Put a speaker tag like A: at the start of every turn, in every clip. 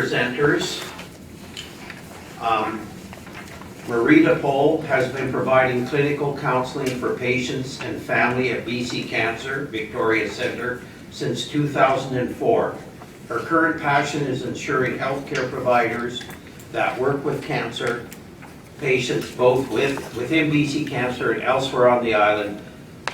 A: presenters. Marita Pohl has been providing clinical counseling for patients and family at BC Cancer Victoria Centre since 2004. Her current passion is ensuring healthcare providers that work with cancer patients both within BC Cancer and elsewhere on the island,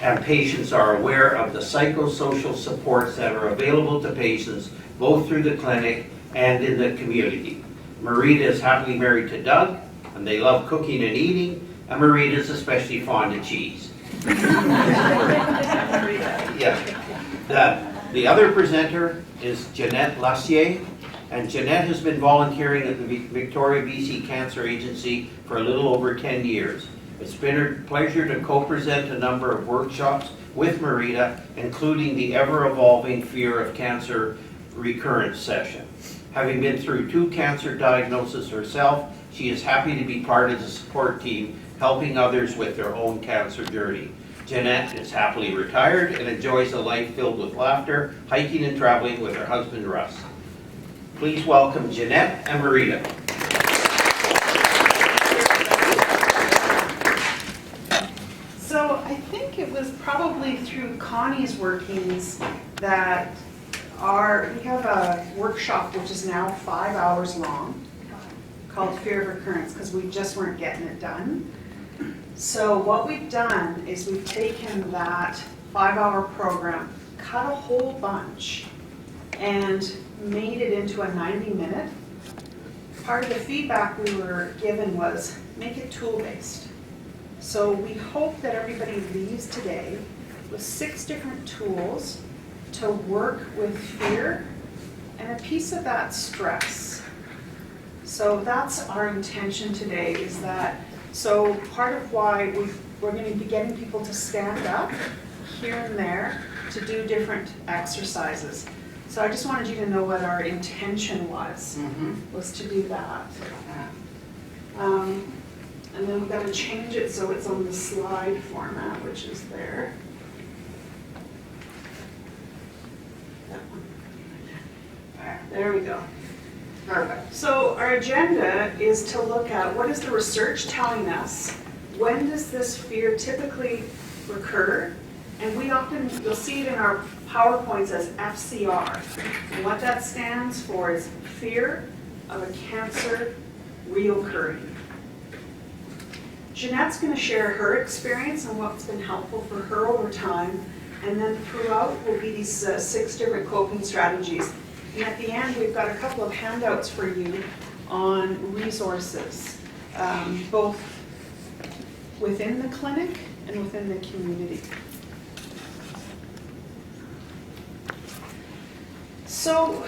A: and patients are aware of the psychosocial supports that are available to patients both through the clinic and in the community. Marita is happily married to Doug, and they love cooking and eating, and Marita is especially fond of cheese. Yeah. The other presenter is Jeanette Lassier, and Jeanette has been volunteering at the Victoria BC Cancer Agency for a little over 10 years. It's been her pleasure to co-present a number of workshops with Marita, including the ever-evolving fear of cancer recurrence session. Having been through 2 cancer diagnoses herself, she is happy to be part of the support team, helping others with their own cancer journey. Jeanette is happily retired and enjoys a life filled with laughter, hiking and traveling with her husband Russ. Please welcome Jeanette and Marita.
B: So I think it was probably through Connie's workings that we have a workshop which is now 5 hours long called Fear of Recurrence, because we just weren't getting it done. So what we've done is we've taken that 5-hour program, cut a whole bunch, and made it into a 90-minute. Part of the feedback we were given was make it tool-based. So we hope that everybody leaves today with 6 different tools to work with fear and a piece of that stress. So that's our intention today, is that, so part of why we're going to be getting people to stand up here and there to do different exercises. So I just wanted you to know what our intention was to do that. And then we've got to change it so it's on the slide format, which is there. That one. There we go. Perfect. So our agenda is to look at what is the research telling us, when does this fear typically recur, and we often, you'll see it in our PowerPoints as FCR, and what that stands for is fear of a cancer reoccurring. Jeanette's going to share her experience and what's been helpful for her over time, and then throughout will be these 6 different coping strategies. And at the end, we've got a couple of handouts for you on resources, both within the clinic and within the community. So,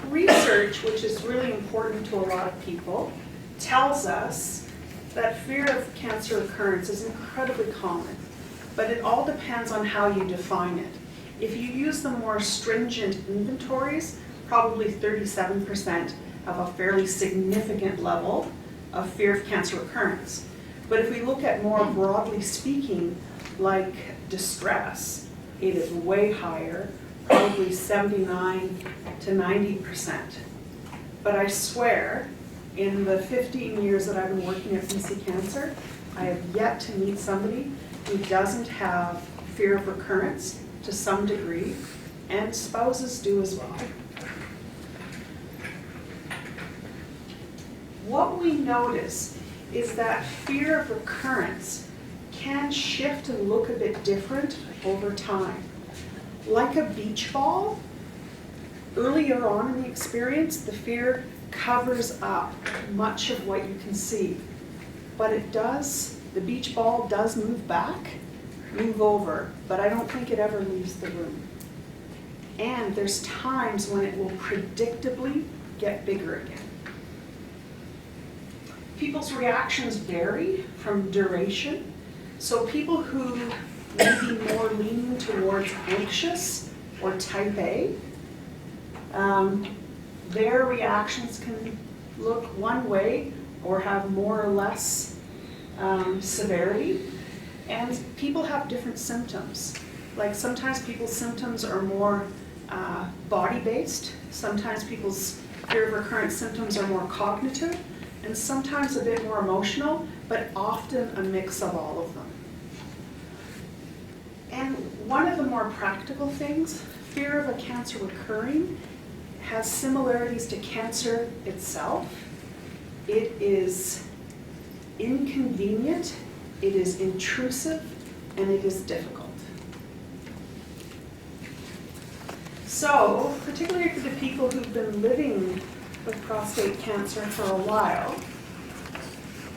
B: research, which is really important to a lot of people, tells us that fear of cancer recurrence is incredibly common, but it all depends on how you define it. If you use the more stringent inventories, probably 37% have a fairly significant level of fear of cancer recurrence. But if we look at more broadly speaking, like distress, it is way higher, probably 79 to 90%. But I swear, in the 15 years that I've been working at BC Cancer, I have yet to meet somebody who doesn't have fear of recurrence to some degree, and spouses do as well. What we notice is that fear of recurrence can shift and look a bit different over time. Like a beach ball, earlier on in the experience, the fear covers up much of what you can see. But the beach ball does move back, move over, but I don't think it ever leaves the room. And there's times when it will predictably get bigger again. People's reactions vary from duration. So people who may be more leaning towards anxious or type A, their reactions can look one way or have more or less severity. And people have different symptoms. Like sometimes people's symptoms are more body-based. Sometimes people's fear of recurrence symptoms are more cognitive and sometimes a bit more emotional, but often a mix of all of them. And one of the more practical things, fear of a cancer recurring has similarities to cancer itself. It is inconvenient, it is intrusive, and it is difficult. So, particularly for the people who've been living with prostate cancer for a while,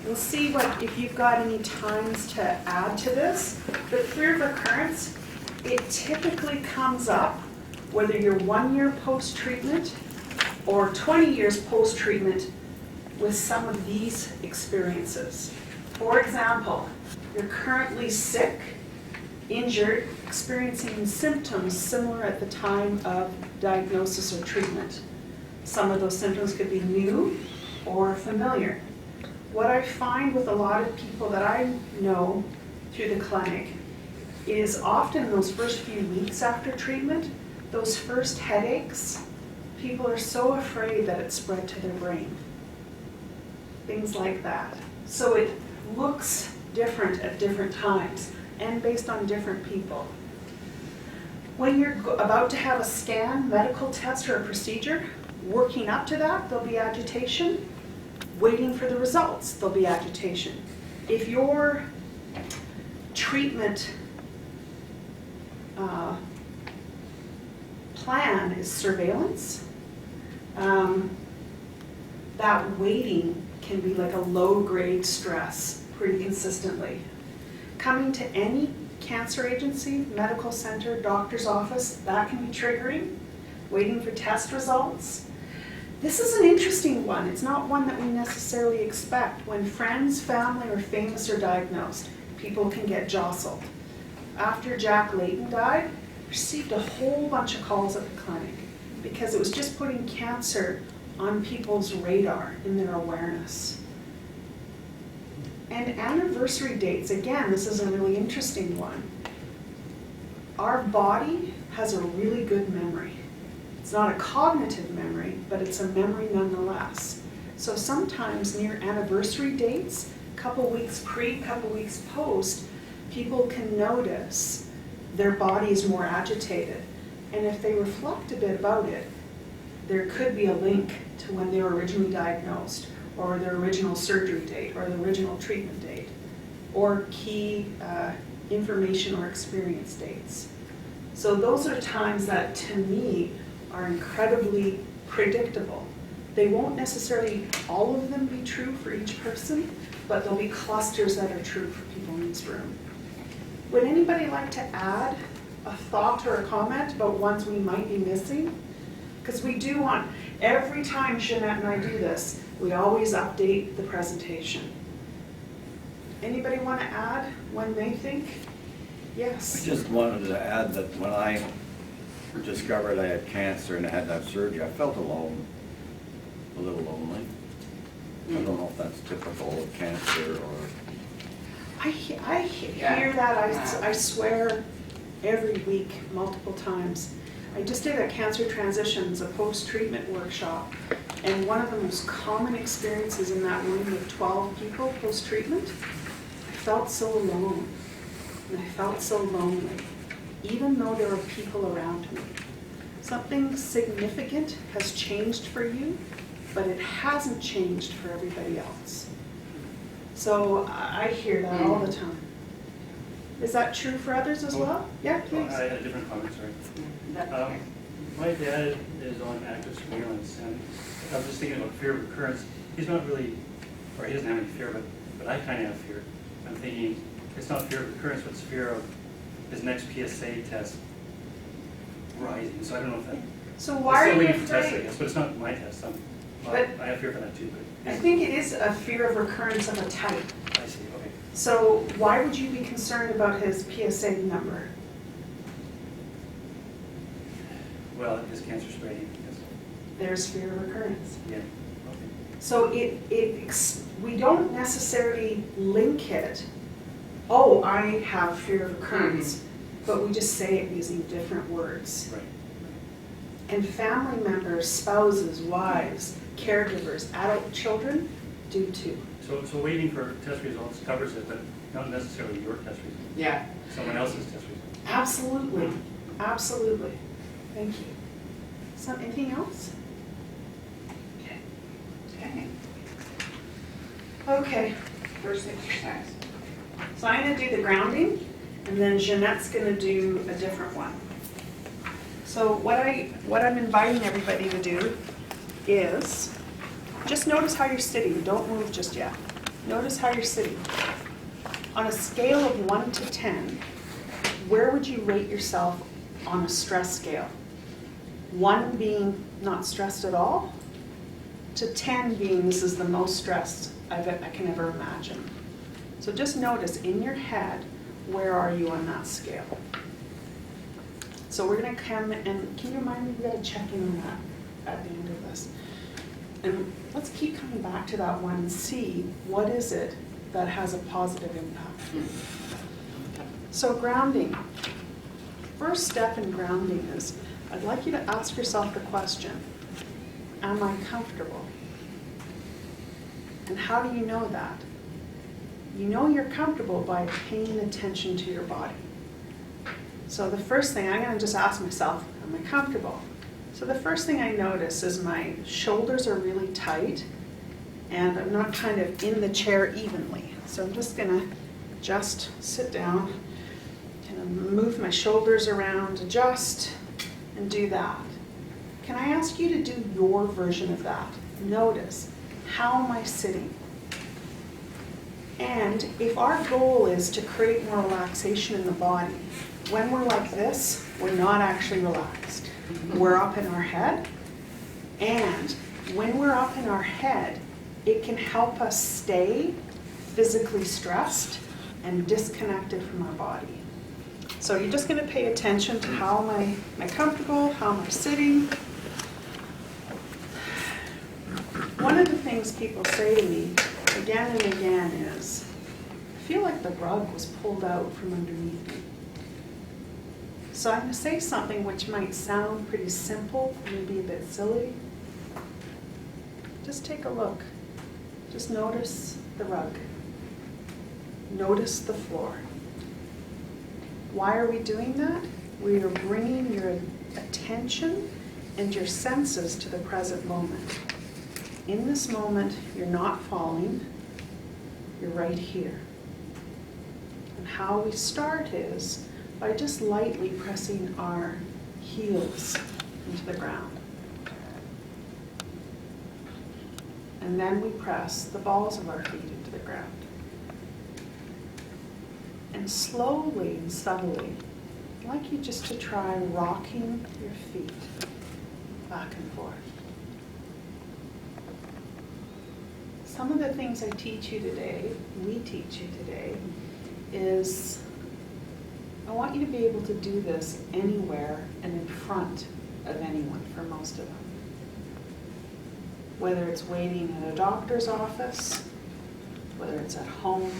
B: we'll see if you've got any times to add to this. But fear of recurrence, it typically comes up whether you're 1 year post-treatment or 20 years post-treatment with some of these experiences. For example, you're currently sick, injured, experiencing symptoms similar at the time of diagnosis or treatment. Some of those symptoms could be new or familiar. What I find with a lot of people that I know through the clinic is often those first few weeks after treatment, those first headaches, people are so afraid that it's spread to their brain. Things like that. So it looks different at different times and based on different people. When you're about to have a scan, medical test, or a procedure, working up to that, there'll be agitation. Waiting for the results, there'll be agitation. If your treatment plan is surveillance, that waiting can be like a low-grade stress pretty consistently. Coming to any cancer agency, medical center, doctor's office, that can be triggering. Waiting for test results. This is an interesting one. It's not one that we necessarily expect. When friends, family, or famous are diagnosed, people can get jostled. After Jack Layton died, I received a whole bunch of calls at the clinic because it was just putting cancer on people's radar in their awareness. And anniversary dates, again, this is a really interesting one. Our body has a really good memory. It's not a cognitive memory, but it's a memory nonetheless. So sometimes near anniversary dates, couple weeks pre, couple weeks post, people can notice their body is more agitated. And if they reflect a bit about it, there could be a link to when they were originally diagnosed, or their original surgery date, or the original treatment date, or key information or experience dates. So those are times that, to me, are incredibly predictable. They won't necessarily, all of them, be true for each person, but there'll be clusters that are true for people in this room. Would anybody like to add a thought or a comment about ones we might be missing? Because we do want, every time Jeanette and I do this, we always update the presentation. Anybody want to add when they think? Yes.
C: I just wanted to add that when I discovered I had cancer and I had that surgery, I felt alone, a little lonely. I don't know if that's typical of cancer or...
B: I hear that, I swear, every week, multiple times. I just did a Cancer Transitions, a post-treatment workshop, and one of the most common experiences in that room with 12 people post-treatment, I felt so alone, and I felt so lonely, even though there were people around me. Something significant has changed for you, but it hasn't changed for everybody else. So I hear that all the time. Is that true for others as well? Yeah, please.
D: I had a different comment, sorry. My dad is on active surveillance, and I was just thinking about fear of recurrence. He's not really, or he doesn't have any fear, but I kind of have fear. I'm thinking it's not fear of recurrence, but it's fear of his next PSA test rising. So I don't know if that.
B: So why are you
D: Test, I
B: afraid?
D: guess, but it's not my test. I have fear for that too. But
B: I think it is a fear of recurrence of a type.
D: I see. Okay.
B: So why would you be concerned about his PSA number?
D: Well, his cancer spreading. Yes.
B: There's fear of recurrence.
D: Yeah. Okay.
B: So we don't necessarily link it, oh, I have fear of recurrence, but we just say it using different words.
D: Right.
B: And family members, spouses, wives, caregivers, adult children do too.
D: So waiting for test results covers it, but not necessarily your test result,
B: Yeah.
D: someone else's test result.
B: Absolutely, absolutely. Thank you. So anything else? Okay. Okay, first exercise. So I'm gonna do the grounding, and then Jeanette's gonna do a different one. So what I'm inviting everybody to do is just notice how you're sitting. Don't move just yet. Notice how you're sitting. On a scale of 1 to 10, where would you rate yourself on a stress scale? 1 being not stressed at all, to 10 being this is the most stressed I can ever imagine. So just notice in your head, where are you on that scale? So we're gonna come and, can you remind me, we gotta check in on that at the end of this. And let's keep coming back to that one and see what is it that has a positive impact. So grounding. First step in grounding is, I'd like you to ask yourself the question, am I comfortable? And how do you know that? You know you're comfortable by paying attention to your body. So the first thing, I'm gonna just ask myself, am I comfortable? So the first thing I notice is my shoulders are really tight and I'm not kind of in the chair evenly. So I'm just gonna just sit down, kind of move my shoulders around, adjust, and do that. Can I ask you to do your version of that? Notice, how am I sitting? And if our goal is to create more relaxation in the body, when we're like this, we're not actually relaxed. We're up in our head, and when we're up in our head, it can help us stay physically stressed and disconnected from our body. So you're just gonna pay attention to how am I comfortable, how am I sitting. One of the things people say to me again and again is, I feel like the rug was pulled out from underneath me. So I'm gonna say something which might sound pretty simple, maybe a bit silly. Just take a look. Just notice the rug. Notice the floor. Why are we doing that? We are bringing your attention and your senses to the present moment. In this moment, you're not falling, you're right here. And how we start is by just lightly pressing our heels into the ground. And then we press the balls of our feet into the ground. And slowly and subtly, I'd like you just to try rocking your feet back and forth. Some of the things I teach you today, we teach you today, is I want you to be able to do this anywhere and in front of anyone for most of them. Whether it's waiting at a doctor's office, whether it's at home,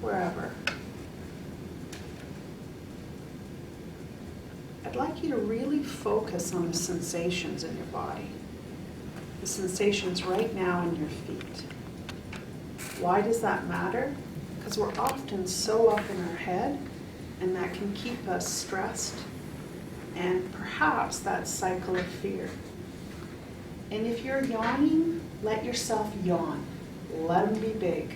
B: wherever. I'd like you to really focus on the sensations in your body. The sensations right now in your feet. Why does that matter? Because we're often so up in our head, and that can keep us stressed, and perhaps that cycle of fear. And if you're yawning, let yourself yawn. Let them be big.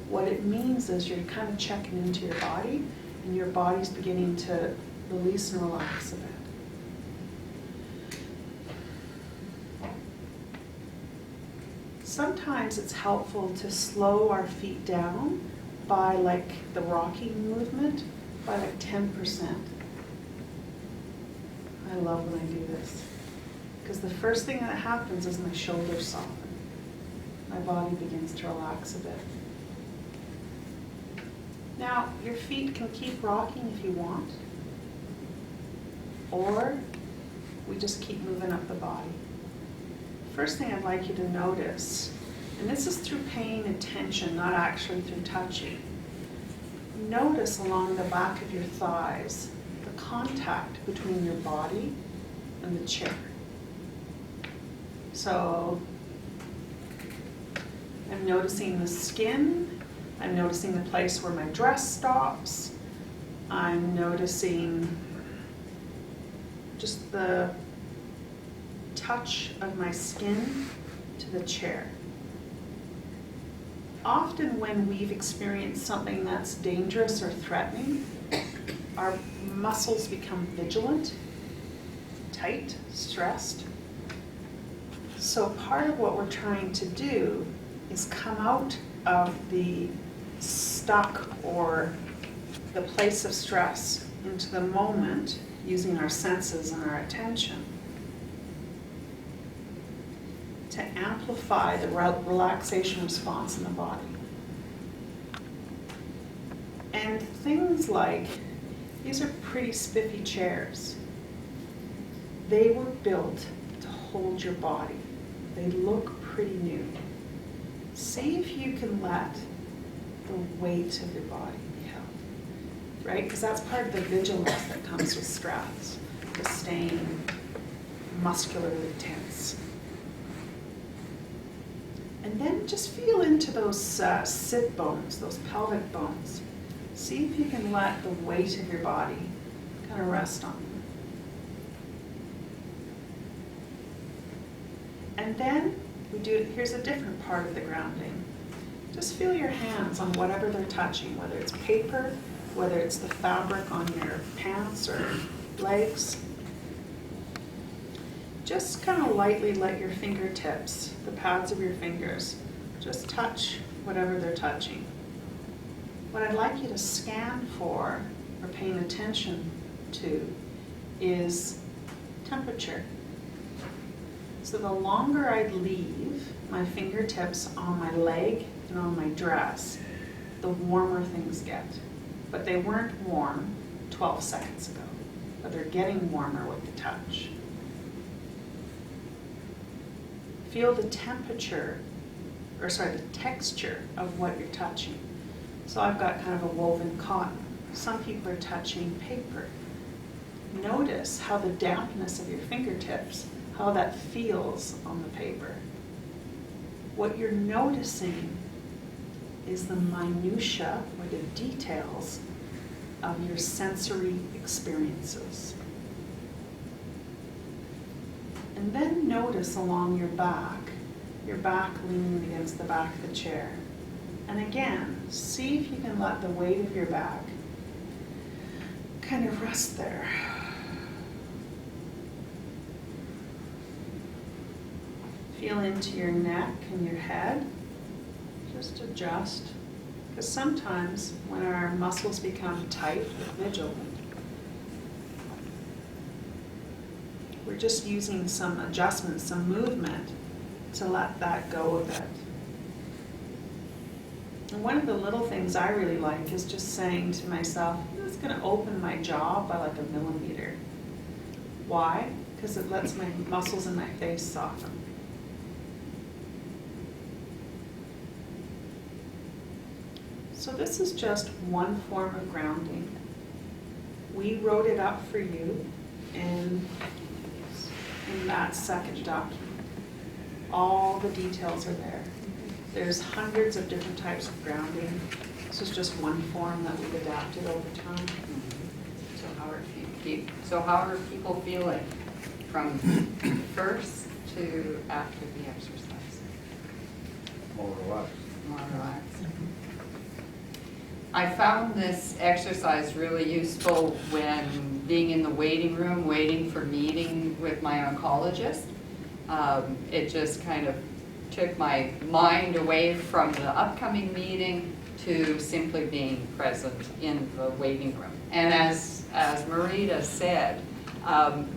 B: What it means is you're kind of checking into your body, and your body's beginning to release and relax a bit. Sometimes it's helpful to slow our feet down by like the rocking movement by like 10%. I love when I do this because the first thing that happens is my shoulders soften. My body begins to relax a bit. Now, your feet can keep rocking if you want, or we just keep moving up the body. First thing I'd like you to notice, and this is through paying attention, not actually through touching. Notice along the back of your thighs, the contact between your body and the chair. So I'm noticing the skin, I'm noticing the place where my dress stops, I'm noticing just the touch of my skin to the chair. Often when we've experienced something that's dangerous or threatening, our muscles become vigilant, tight, stressed. So part of what we're trying to do is come out of the stuck or the place of stress into the moment using our senses and our attention to amplify the relaxation response in the body. And things like, these are pretty spiffy chairs. They were built to hold your body. They look pretty new. See if you can let the weight of your body be held, right? Because that's part of the vigilance that comes with stress, the staying muscularly tense. And then just feel into those sit bones, those pelvic bones. See if you can let the weight of your body kind of rest on them. And then here's a different part of the grounding. Just feel your hands on whatever they're touching, whether it's paper, whether it's the fabric on your pants or legs. Just kind of lightly let your fingertips, the pads of your fingers, just touch whatever they're touching. What I'd like you to scan for or paying attention to is temperature. So the longer I leave my fingertips on my leg and on my dress, the warmer things get. But they weren't warm 12 seconds ago, but they're getting warmer with the touch. Feel the temperature, the texture of what you're touching. So I've got kind of a woven cotton. Some people are touching paper. Notice how the dampness of your fingertips, how that feels on the paper. What you're noticing is the minutia or the details of your sensory experiences. And then notice along your back leaning against the back of the chair. And again, see if you can let the weight of your back kind of rest there. Feel into your neck and your head. Just adjust. Because sometimes when our muscles become tight or vigilant, we're just using some adjustment, some movement to let that go a bit. And one of the little things I really like is just saying to myself, it's going to open my jaw by like 1 millimeter. Why? Because it lets my muscles in my face soften. So this is just one form of grounding. We wrote it up for you in that second document. All the details are there. There's hundreds of different types of grounding. This is just one form that we've adapted over time.
E: So how are people feeling from first to after the exercise?
C: More relaxed.
E: More relaxed. I found this exercise really useful when being in the waiting room, waiting for meeting with my oncologist. It just kind of took my mind away from the upcoming meeting to simply being present in the waiting room. And as Marita said,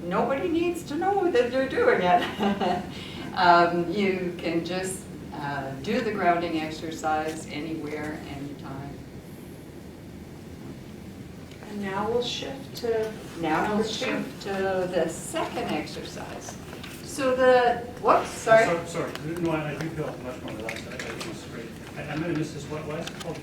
E: nobody needs to know that you're doing it. You can just do the grounding exercise anywhere, anytime.
B: And now we'll shift to
E: Now
B: number
E: we'll
B: 2.
E: shift to the second exercise. So the, whoops, sorry.
D: Sorry, no, I do feel much more relaxed. I think it's great. I might have missed this, what is it called?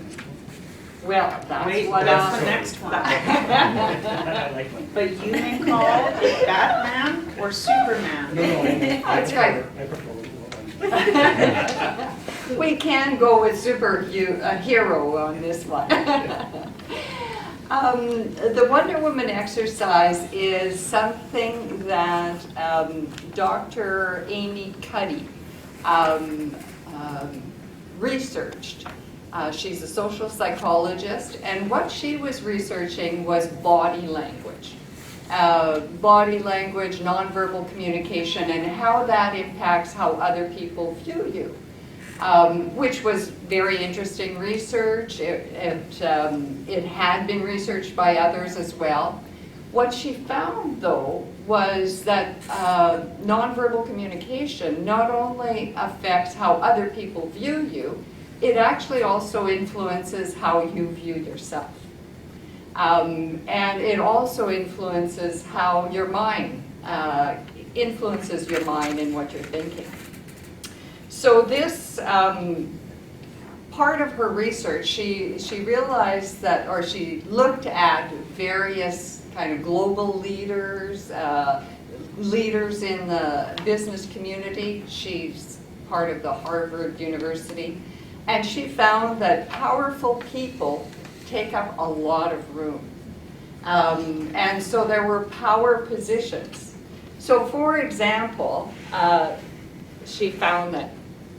E: Well, that's
B: Wait,
E: what
B: that's
E: I'm.
B: the next one.
D: I like one.
B: But you may call it Batman or Superman.
E: That's right.
D: I prefer one.
E: We can go with hero on this one. The Wonder Woman exercise is something that Dr. Amy Cuddy researched. She's a social psychologist, and what she was researching was body language. Body language, nonverbal communication, and how that impacts how other people view you. Which was very interesting research. It had been researched by others as well. What she found, though, was that nonverbal communication not only affects how other people view you, it actually also influences how you view yourself. And it also influences how your mind influences your mind and what you're thinking. So this part of her research, she realized that, or she looked at various kind of global leaders, leaders in the business community. She's part of the Harvard University. And she found that powerful people take up a lot of room. And so there were power positions. So for example, she found that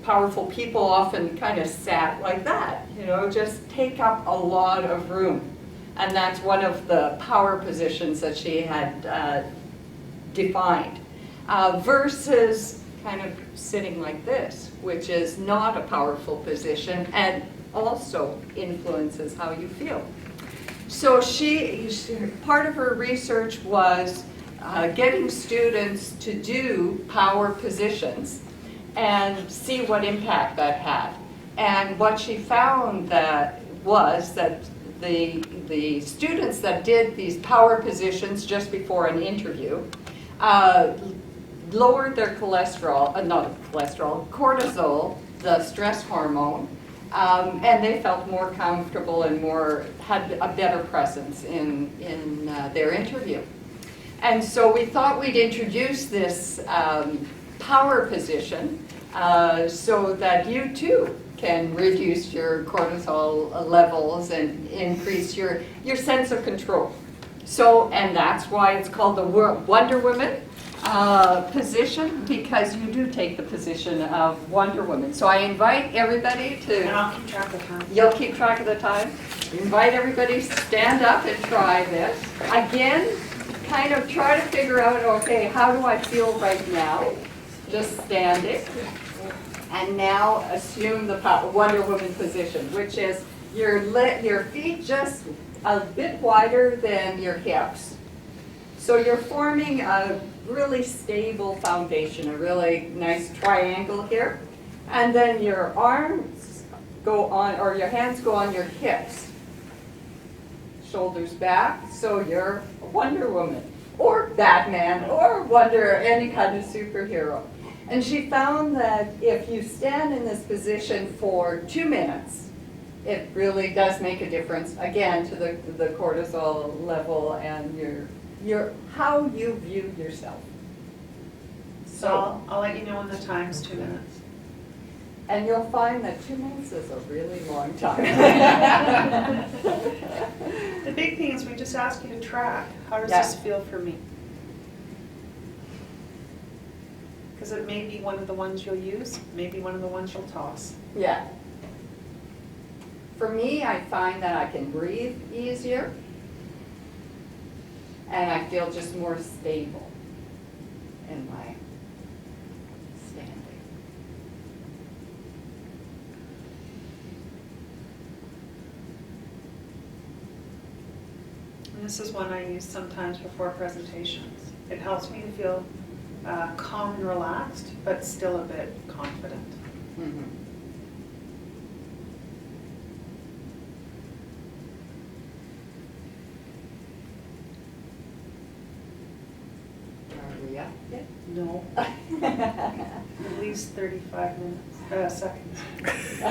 E: powerful people often kind of sat like that, just take up a lot of room. And that's one of the power positions that she had defined. Versus kind of sitting like this, which is not a powerful position and also influences how you feel. So part of her research was getting students to do power positions and see what impact that had. And what she found was that the students that did these power positions just before an interview lowered their cortisol, the stress hormone, and they felt more comfortable and had a better presence in their interview. And so we thought we'd introduce this power position so that you too can reduce your cortisol levels and increase your sense of control. So, and that's why it's called the Wonder Woman position, because you do take the position of Wonder Woman. So I invite everybody to...
B: And I'll keep track of time.
E: You'll keep track of the time. Invite everybody to stand up and try this. Again, kind of try to figure out, okay, how do I feel right now? Just standing. And now assume the Wonder Woman position, which is your feet just a bit wider than your hips. So you're forming a really stable foundation, a really nice triangle here. And then your arms go on, or your hands go on your hips. Shoulders back, so you're Wonder Woman, or Batman, or any kind of superhero. And she found that if you stand in this position for 2 minutes, it really does make a difference, again, to the cortisol level and your how you view yourself.
B: So I'll let you know when the time's 2 minutes.
E: And you'll find that 2 minutes is a really long time.
B: The big thing is we just ask you to track. How does
E: Yeah.
B: this feel for me? Because it may be one of the ones you'll use, maybe one of the ones you'll toss.
E: Yeah. For me, I find that I can breathe easier, and I feel just more stable in my standing.
B: And this is one I use sometimes before presentations. It helps me to feel calm and relaxed, but still a bit confident.
E: Mm-hmm. Are we up yet?
B: No. We least 35 seconds.
F: I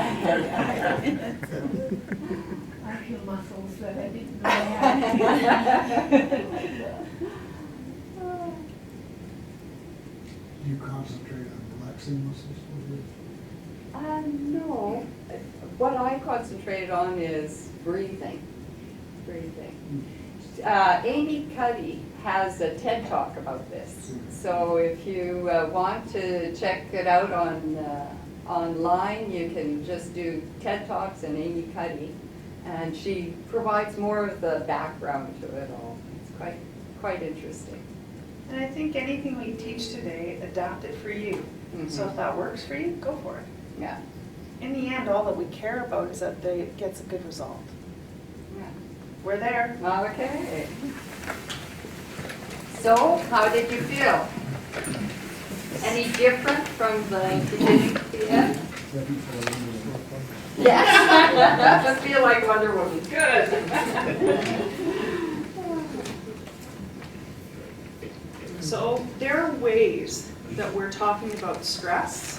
F: feel muscles that I didn't know I had.
G: Do you concentrate on relaxing muscles?
E: No. What I concentrate on is breathing. Amy Cuddy has a TED Talk about this. So if you want to check it out online, you can just do TED Talks and Amy Cuddy. And she provides more of the background to it all. It's quite interesting.
B: And I think anything we teach today, adapt it for you. So if that works for you, go for it.
E: Yeah.
B: In the end, all that we care about is that it gets a good result.
E: Yeah.
B: We're there.
E: Okay. So, how did you feel? Any different from the beginning to the end? Yes. I feel like Wonder Woman. Good.
B: So there are ways that we're talking about stress,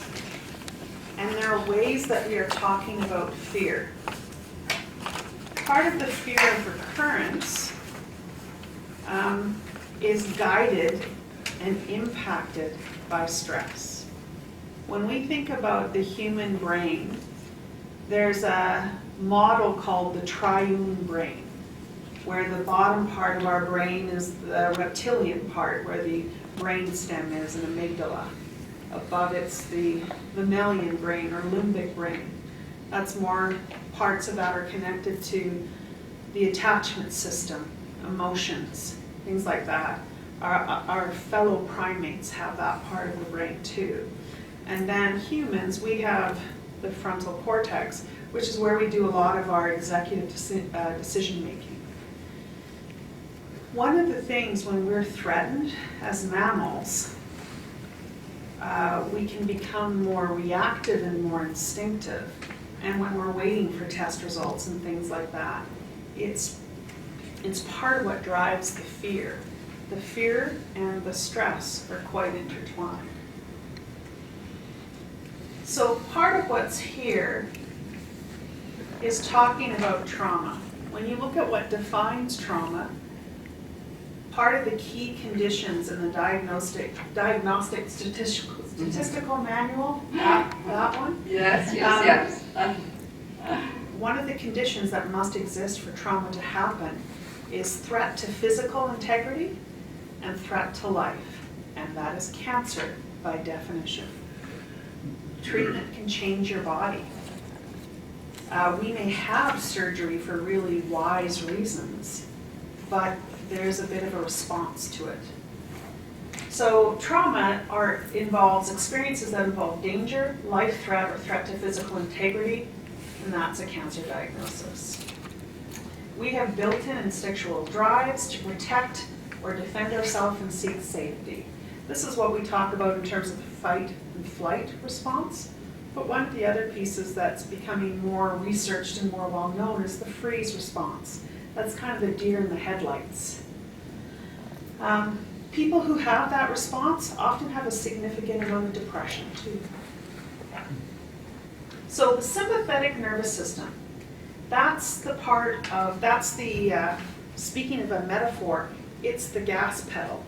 B: and there are ways that we are talking about fear. Part of the fear of recurrence is guided and impacted by stress. When we think about the human brain, there's a model called the triune brain, where the bottom part of our brain is the reptilian part, where the brain stem is and amygdala. Above it's the mammalian brain or limbic brain. That's more parts of that are connected to the attachment system, emotions, things like that. Our fellow primates have that part of the brain too. And then humans, we have the frontal cortex, which is where we do a lot of our executive decision making. One of the things when we're threatened as mammals, we can become more reactive and more instinctive. And when we're waiting for test results and things like that, it's part of what drives the fear. The fear and the stress are quite intertwined. So part of what's here is talking about trauma. When you look at what defines trauma, part of the key conditions in the diagnostic statistical manual, that one?
E: Yes.
B: One of the conditions that must exist for trauma to happen is threat to physical integrity and threat to life, and that is cancer by definition. Treatment can change your body. We may have surgery for really wise reasons, but there's a bit of a response to it. So trauma involves experiences that involve danger, life threat, or threat to physical integrity, and that's a cancer diagnosis. We have built-in instinctual drives to protect or defend ourselves and seek safety. This is what we talk about in terms of the fight and flight response. But one of the other pieces that's becoming more researched and more well known is the freeze response. That's kind of the deer in the headlights. People who have that response often have a significant amount of depression too. So the sympathetic nervous system, that's the speaking of a metaphor, it's the gas pedal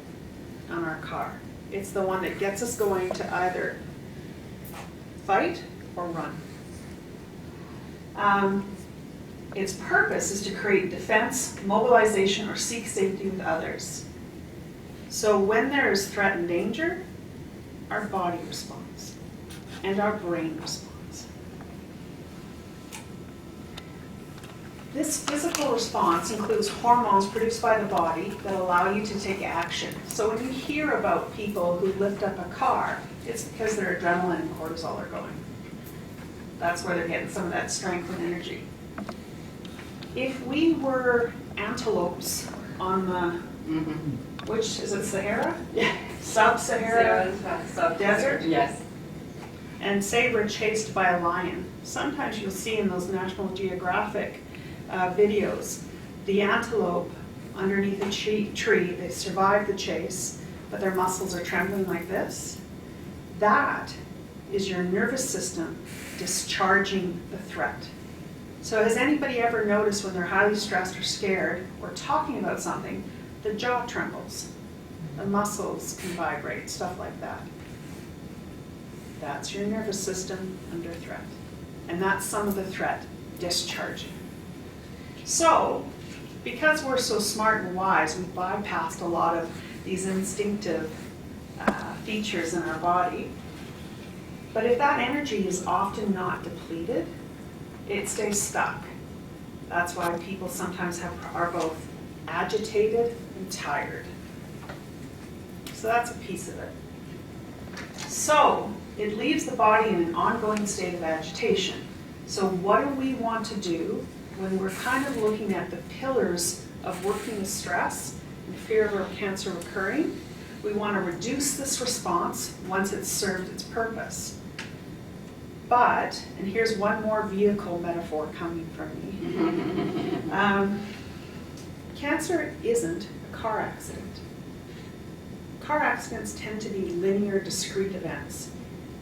B: on our car. It's the one that gets us going to either fight or run. Its purpose is to create defense, mobilization, or seek safety with others. So when there is threat and danger, our body responds and our brain responds. This physical response includes hormones produced by the body that allow you to take action. So when you hear about people who lift up a car, it's because their adrenaline and cortisol are going. That's where they're getting some of that strength and energy. If we were antelopes on the, which is it, Sahara?
E: Yeah.
B: Sub-Sahara desert?
E: Yes.
B: And say we're chased by a lion. Sometimes you'll see in those National Geographic videos, the antelope underneath a tree, they survive the chase, but their muscles are trembling like this. That is your nervous system discharging the threat. So has anybody ever noticed when they're highly stressed or scared or talking about something, the jaw trembles, the muscles can vibrate, stuff like that? That's your nervous system under threat. And that's some of the threat discharging. So, because we're so smart and wise, we've bypassed a lot of these instinctive features in our body. But if that energy is often not depleted, it stays stuck. That's why people sometimes are both agitated and tired. So that's a piece of it. So it leaves the body in an ongoing state of agitation. So what do we want to do when we're kind of looking at the pillars of working with stress and fear of our cancer recurring? We want to reduce this response once it's served its purpose. But, and here's one more vehicle metaphor coming from me. Cancer isn't a car accident. Car accidents tend to be linear, discrete events.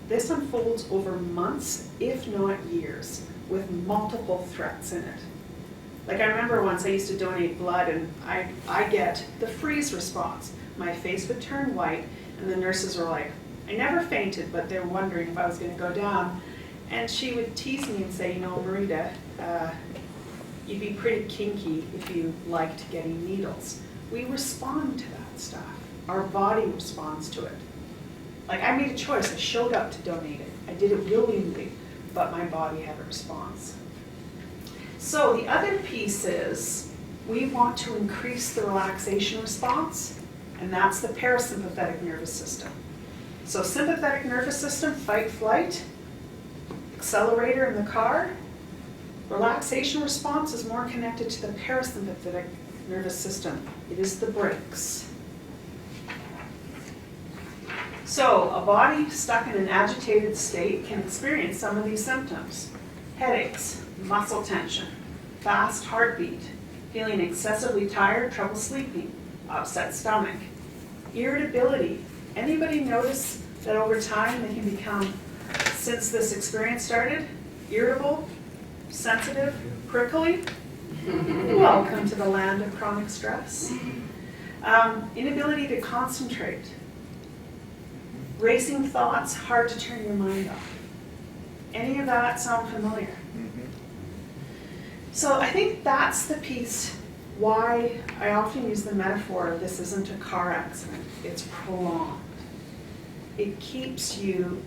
B: This unfolds over months, if not years, with multiple threats in it. Like I remember once I used to donate blood and I get the freeze response. My face would turn white and the nurses were like, I never fainted, but they're wondering if I was going to go down. And she would tease me and say, you know, Marita, you'd be pretty kinky if you liked getting needles. We respond to that stuff. Our body responds to it. Like I made a choice, I showed up to donate it. I did it willingly, but my body had a response. So the other piece is we want to increase the relaxation response, and that's the parasympathetic nervous system. So sympathetic nervous system, fight, flight, accelerator in the car. Relaxation response is more connected to the parasympathetic nervous system. It is the brakes. So a body stuck in an agitated state can experience some of these symptoms. Headaches, muscle tension, fast heartbeat, feeling excessively tired, trouble sleeping, upset stomach, irritability. Anybody notice that over time they can become, since this experience started, irritable, sensitive, prickly? Welcome to the land of chronic stress. Inability to concentrate. Racing thoughts, hard to turn your mind off. Any of that sound familiar? So I think that's the piece why I often use the metaphor of this isn't a car accident, it's prolonged. It keeps you,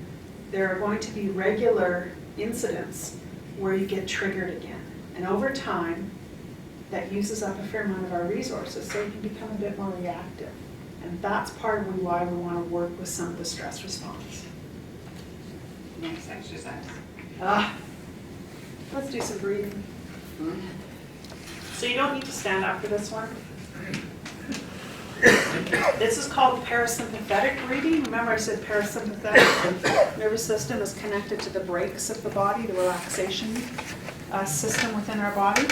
B: there are going to be regular incidents where you get triggered again. And over time, that uses up a fair amount of our resources, so you can become a bit more reactive. And that's part of why we want to work with some of the stress response.
E: Next exercise.
B: Let's do some breathing. So you don't need to stand up for this one. This is called parasympathetic breathing. Remember I said parasympathetic nervous system is connected to the brakes of the body, the relaxation system within our body.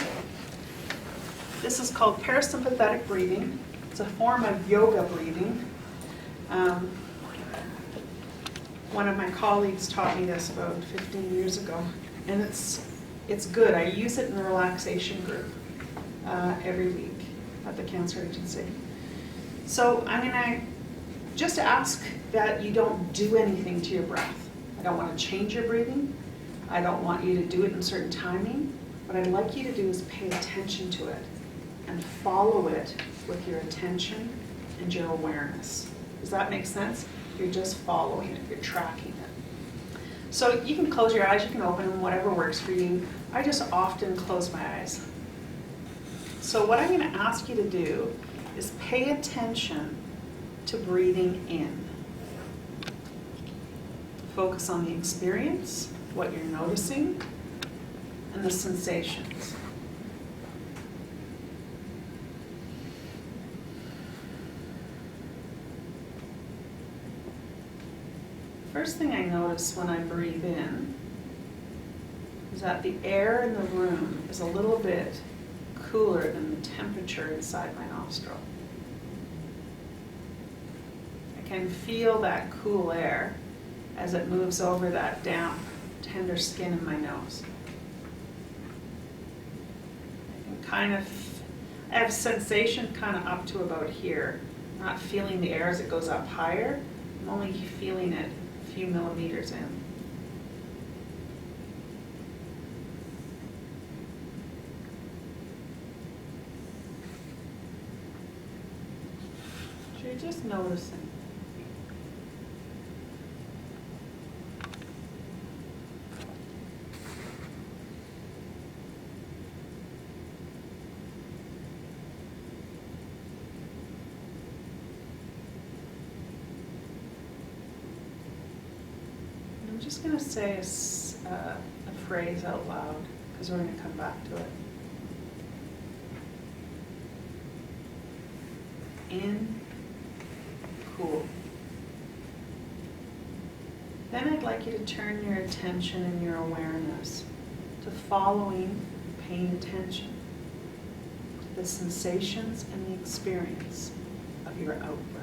B: This is called parasympathetic breathing. It's a form of yoga breathing. One of my colleagues taught me this about 15 years ago, and it's good. I use it in the relaxation group every week at the cancer agency. So I'm going to just ask that you don't do anything to your breath. I don't want to change your breathing. I don't want you to do it in a certain timing. What I'd like you to do is pay attention to it and follow it with your attention and your awareness. Does that make sense? You're just following it, you're tracking it. So you can close your eyes, you can open them, whatever works for you. I just often close my eyes. So what I'm going to ask you to do is pay attention to breathing in. Focus on the experience, what you're noticing, and the sensations. First thing I notice when I breathe in is that the air in the room is a little bit cooler than the temperature inside my nostril. I can feel that cool air, as it moves over that damp, tender skin in my nose. I have sensation kind of up to about here. I'm not feeling the air as it goes up higher. I'm only feeling it a few millimeters in. So you're just noticing. I'm just going to say a phrase out loud because we're going to come back to it. In, cool. Then I'd like you to turn your attention and your awareness to following, paying attention to the sensations and the experience of your out breath.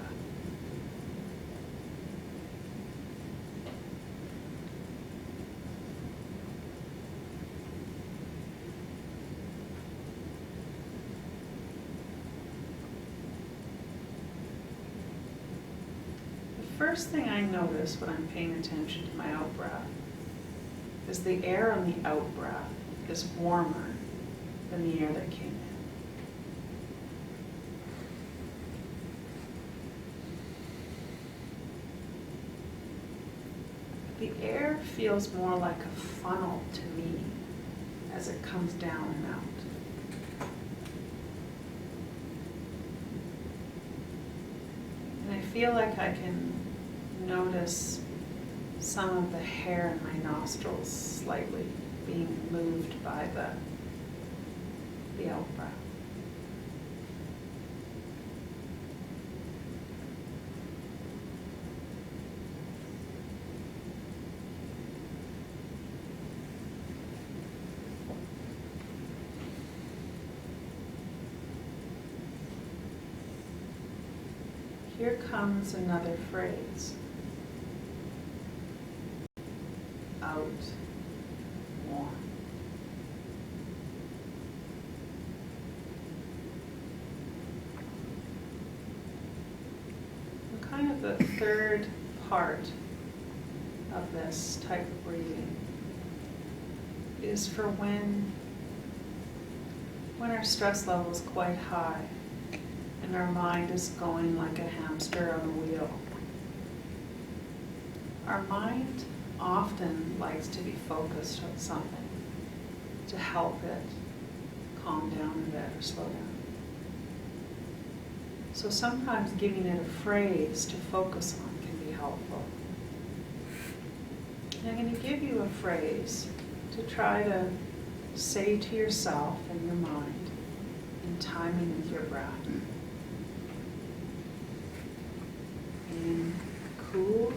B: The first thing I notice when I'm paying attention to my out breath is the air on the out breath is warmer than the air that came in. The air feels more like a funnel to me as it comes down and out. And I feel like I can notice some of the hair in my nostrils slightly being moved by the out breath. Here comes another phrase. Out, warm. And kind of the third part of this type of breathing is for when our stress level is quite high and our mind is going like a hamster on a wheel. Our mind often likes to be focused on something to help it calm down a bit or slow down. So sometimes giving it a phrase to focus on can be helpful. And I'm going to give you a phrase to try to say to yourself and your mind in timing with your breath. In, cool,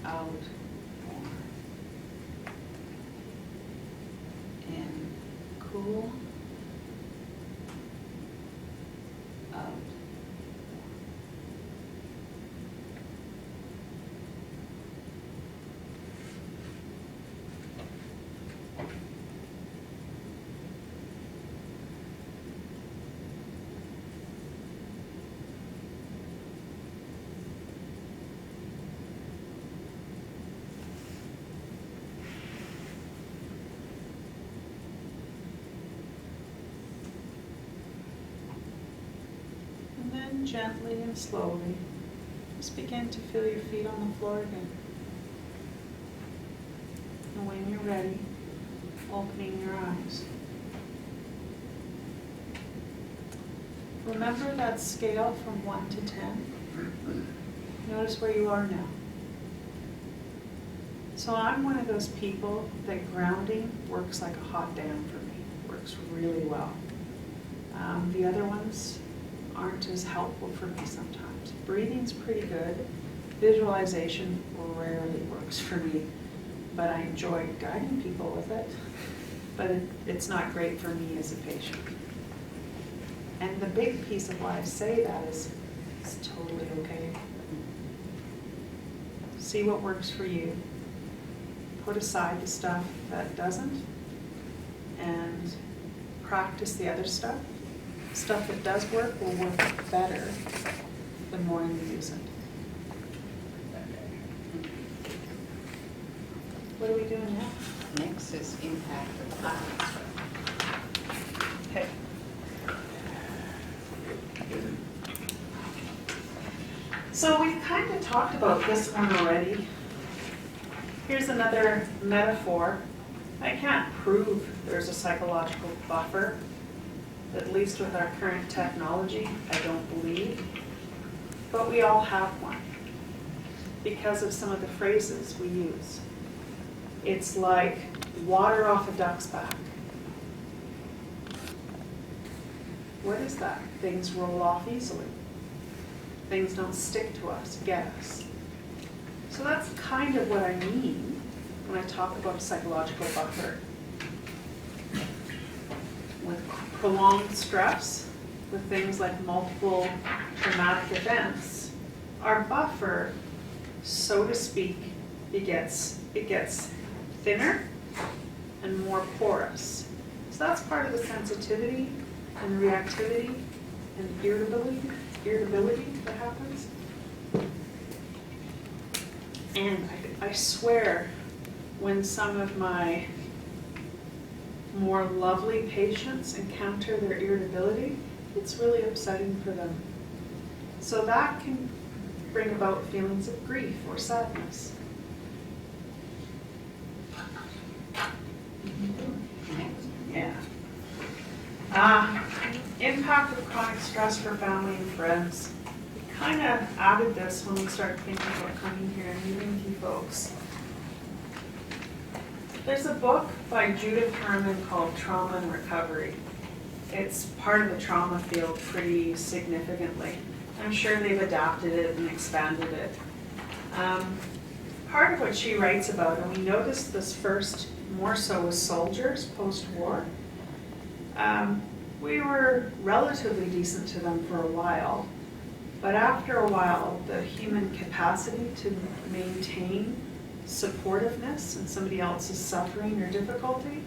B: out, warm. In, cool, out, warm. And then gently and slowly, just begin to feel your feet on the floor again. And when you're ready, opening your eyes. Remember that scale from 1 to 10? Notice where you are now. So I'm one of those people that grounding works like a hot dam for me. Works really well. The other ones aren't as helpful for me sometimes. Breathing's pretty good. Visualization rarely works for me, but I enjoy guiding people with it. But it's not great for me as a patient. And the big piece of why I say that is it's totally okay. See what works for you. Put aside the stuff that doesn't, and practice the other stuff. Stuff that does work will work better the more you use it. What are we doing now?
E: Next is impact of chronic stress.
B: Okay. So we've kind of talked about this one already. Here's another metaphor. I can't prove there's a psychological buffer, at least with our current technology, I don't believe. But we all have one because of some of the phrases we use. It's like water off a duck's back. What is that? Things roll off easily. Things don't stick to us, get us. So that's kind of what I mean when I talk about psychological buffer. With prolonged stress, with things like multiple traumatic events, our buffer, so to speak, it gets thinner and more porous. So that's part of the sensitivity and reactivity and irritability that happens. And I swear, when some of my more lovely patients encounter their irritability, it's really upsetting for them. So that can bring about feelings of grief or sadness. Yeah. Impact of chronic stress for family and friends. We kind of added this when we started thinking about coming here and meeting with you folks. There's a book by Judith Herman called Trauma and Recovery. It's part of the trauma field pretty significantly. I'm sure they've adapted it and expanded it. Part of what she writes about, and we noticed this first more so with soldiers post-war, we were relatively decent to them for a while, but after a while, the human capacity to maintain supportiveness in somebody else's suffering or difficulty,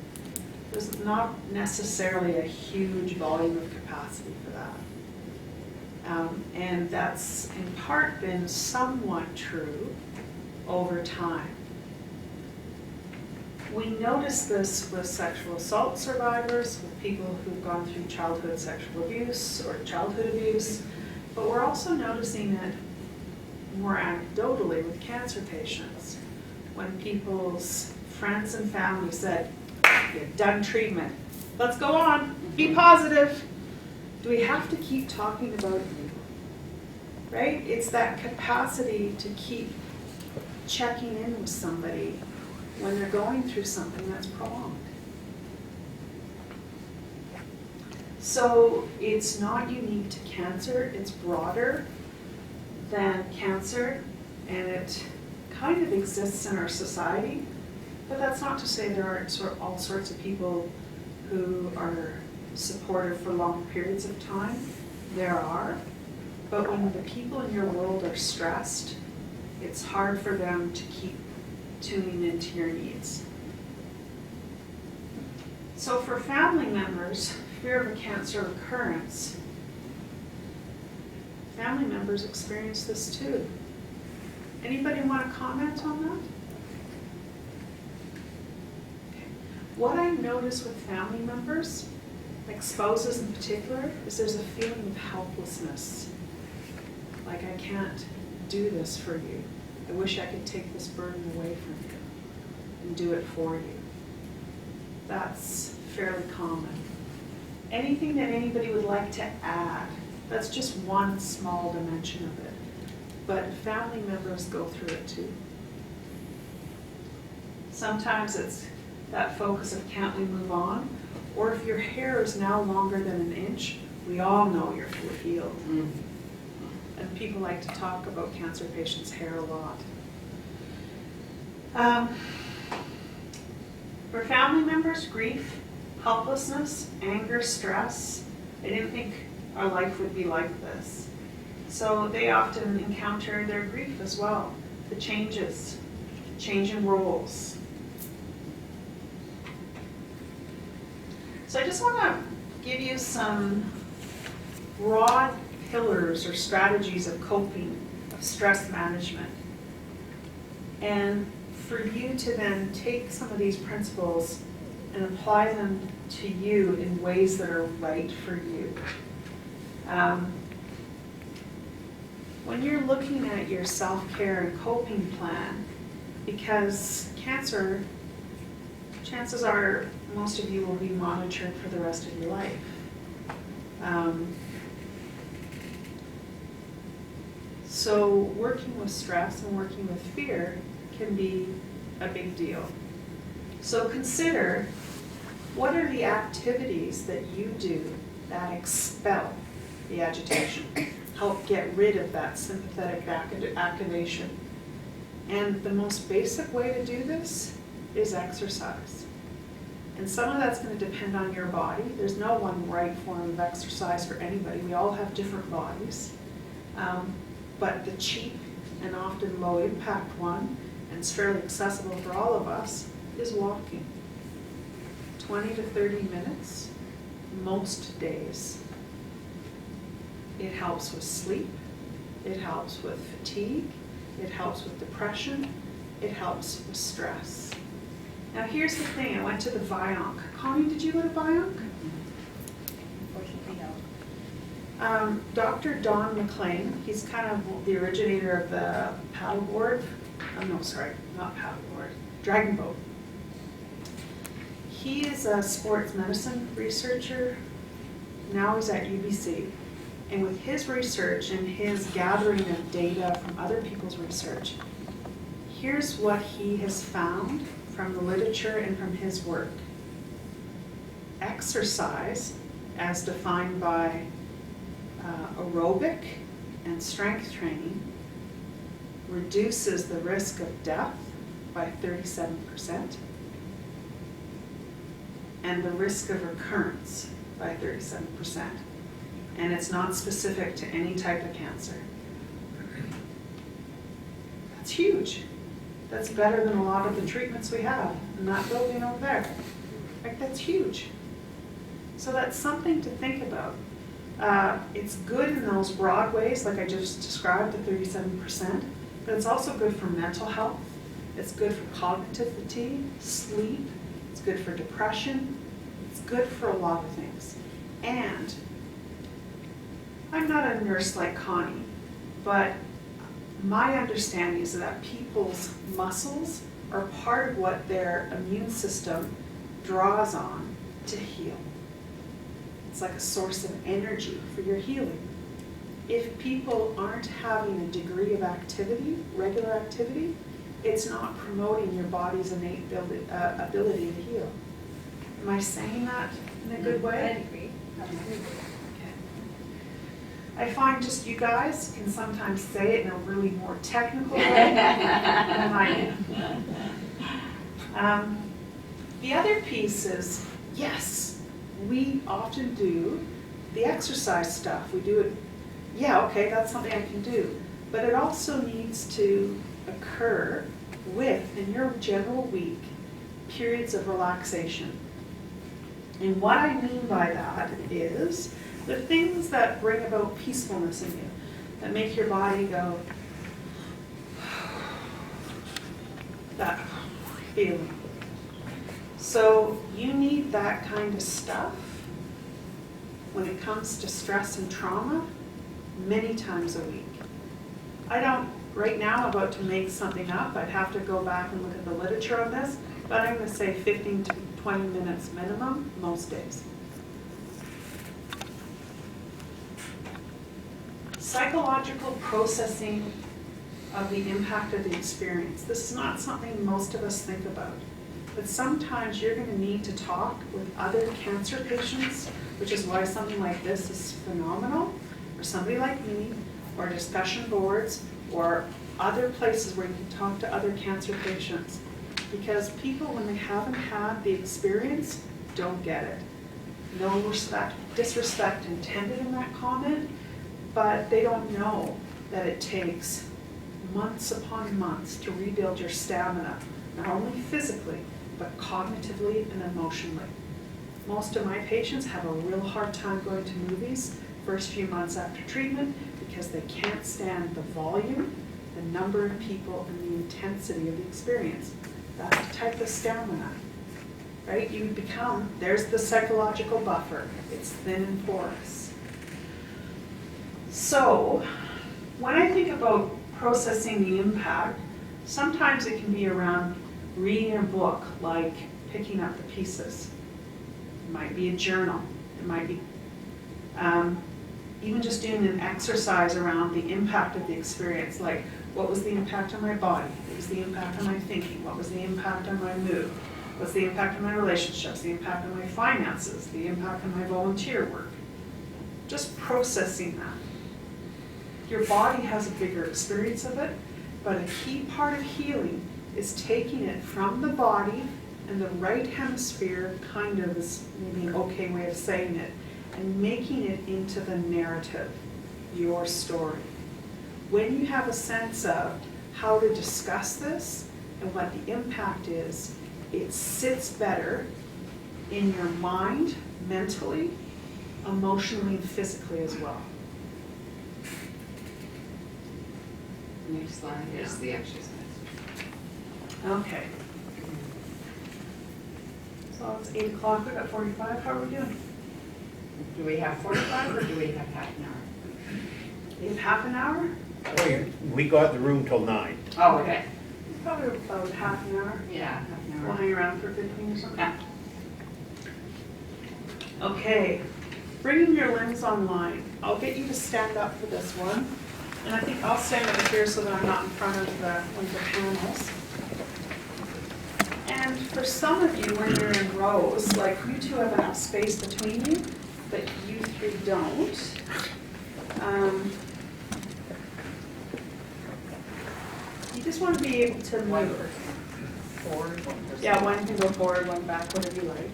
B: there's not necessarily a huge volume of capacity for that. And that's in part been somewhat true over time. We notice this with sexual assault survivors, with people who've gone through childhood sexual abuse or childhood abuse, but we're also noticing it more anecdotally with cancer patients. When people's friends and family said, "You've done treatment, let's go on, be positive." Do we have to keep talking about it? Right? It's that capacity to keep checking in with somebody when they're going through something that's prolonged. So it's not unique to cancer, it's broader than cancer, and it kind of exists in our society, but that's not to say there aren't all sorts of people who are supportive for long periods of time. There are, but when the people in your world are stressed, it's hard for them to keep tuning into your needs. So for family members, fear of a cancer recurrence, family members experience this too. Anybody want to comment on that? Okay. What I notice with family members, like spouses in particular, is there's a feeling of helplessness. Like, I can't do this for you. I wish I could take this burden away from you and do it for you. That's fairly common. Anything that anybody would like to add, that's just one small dimension of it. But family members go through it too. Sometimes it's that focus of can't we move on? Or if your hair is now longer than an inch, we all know you're fully healed. And people like to talk about cancer patients' hair a lot. For family members, grief, helplessness, anger, stress, they didn't think our life would be like this. So they often encounter their grief as well. the changes, change in roles. So I just want to give you some broad pillars or strategies of coping, of stress management. And for you to then take some of these principles and apply them to you in ways that are right for you. When you're looking at your self-care and coping plan, because cancer, chances are most of you will be monitored for the rest of your life. So working with stress and working with fear can be a big deal. So consider, what are the activities that you do that expel the agitation, help get rid of that sympathetic activation? And the most basic way to do this is exercise. And some of that's going to depend on your body. There's no one right form of exercise for anybody. We all have different bodies. But the cheap and often low impact one, and it's fairly accessible for all of us, is walking. 20 to 30 minutes, most days. It helps with sleep, it helps with fatigue, it helps with depression, it helps with stress. Now here's the thing, I went to the Vionic. Connie, did you go to Vionic?
E: Unfortunately, no.
B: Dr. Don McLean, he's kind of the originator of the paddleboard. Oh no, sorry, not paddleboard, dragon boat. He is a sports medicine researcher. Now he's at UBC. And with his research and his gathering of data from other people's research, here's what he has found from the literature and from his work. Exercise, as defined by aerobic and strength training, reduces the risk of death by 37% and the risk of recurrence by 37%. And it's not specific to any type of cancer. That's huge. That's better than a lot of the treatments we have in that building over there. Like, that's huge. So that's something to think about. It's good in those broad ways, like I just described, the 37%, but it's also good for mental health. It's good for cognitive fatigue, sleep. It's good for depression. It's good for a lot of things. And I'm not a nurse like Connie, but my understanding is that people's muscles are part of what their immune system draws on to heal. It's like a source of energy for your healing. If people aren't having a degree of activity, regular activity, it's not promoting your body's innate ability to heal. Am I saying that in a good way?
F: I agree.
B: I find just you guys can sometimes say it in a really more technical way than I do. The other piece is, yes, we often do the exercise stuff. We do it, yeah, okay, that's something I can do. But it also needs to occur with, in your general week, periods of relaxation. And what I mean by that is the things that bring about peacefulness in you, that make your body go, that feeling. So you need that kind of stuff when it comes to stress and trauma many times a week. I don't, right now I'm about to make something up. I'd have to go back and look at the literature on this, but I'm going to say 15 to 20 minutes minimum most days. Psychological processing of the impact of the experience. This is not something most of us think about, but sometimes you're going to need to talk with other cancer patients, which is why something like this is phenomenal, or somebody like me, or discussion boards, or other places where you can talk to other cancer patients. Because people, when they haven't had the experience, don't get it. No disrespect intended in that comment, but they don't know that it takes months upon months to rebuild your stamina, not only physically, but cognitively and emotionally. Most of my patients have a real hard time going to movies first few months after treatment because they can't stand the volume, the number of people, and the intensity of the experience. That's the type of stamina, right? You become, there's the psychological buffer. It's thin and porous. So, when I think about processing the impact, sometimes it can be around reading a book, like picking up the pieces. It might be a journal. It might be even just doing an exercise around the impact of the experience, like what was the impact on my body? What was the impact on my thinking? What was the impact on my mood? What's the impact on my relationships? The impact on my finances? The impact on my volunteer work? Just processing that. Your body has a bigger experience of it, but a key part of healing is taking it from the body, and the right hemisphere kind of is maybe an okay way of saying it, and making it into the narrative, your story. When you have a sense of how to discuss this and what the impact is, it sits better in your mind, mentally, emotionally, and physically as well.
E: Next slide is the exercise.
B: Okay. So it's 8 o'clock, we got 45, how are we doing?
E: Do we have 45 or do we have half an hour?
B: We have half an hour?
A: We got the room till 9.
E: Oh, okay.
B: Probably about half an hour.
E: Yeah, half an
B: We'll
E: hour.
B: hang around for 15 or something.
E: Yeah.
B: Okay, bringing your limbs online. I'll get you to stand up for this one. And I think I'll stand over here so that I'm not in front of one of the panels. And for some of you, when you're in rows, like you two have enough space between you, but you three don't. You just want to be able to move.
E: Forward, one person.
B: Yeah, one can go forward, one back, whatever you like.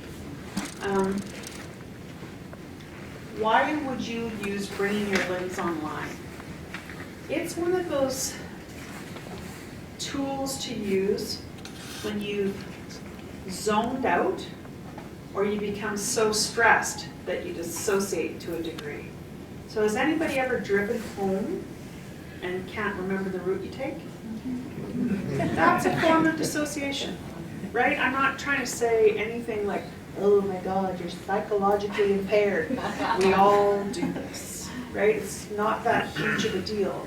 B: Why would you use bringing your limbs online? It's one of those tools to use when you've zoned out or you become so stressed that you dissociate to a degree. So has anybody ever driven home and can't remember the route you take? That's a form of dissociation, right? I'm not trying to say anything like, oh my God, you're psychologically impaired. We all do this, right? It's not that huge of a deal.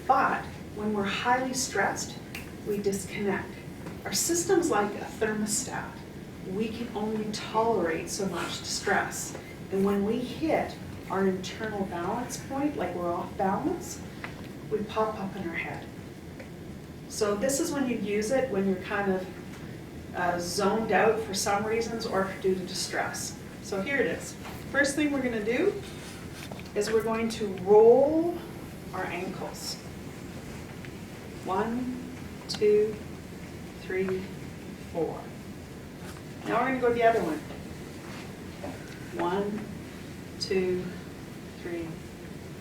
B: But when we're highly stressed, we disconnect. Our system's like a thermostat. We can only tolerate so much stress. And when we hit our internal balance point, like we're off balance, we pop up in our head. So this is when you use it when you're kind of zoned out for some reasons or due to distress. So here it is. First thing we're going to do is we're going to roll our ankles. 1, 2, 3, 4. Now we're going to go the other one. 1, 2, 3,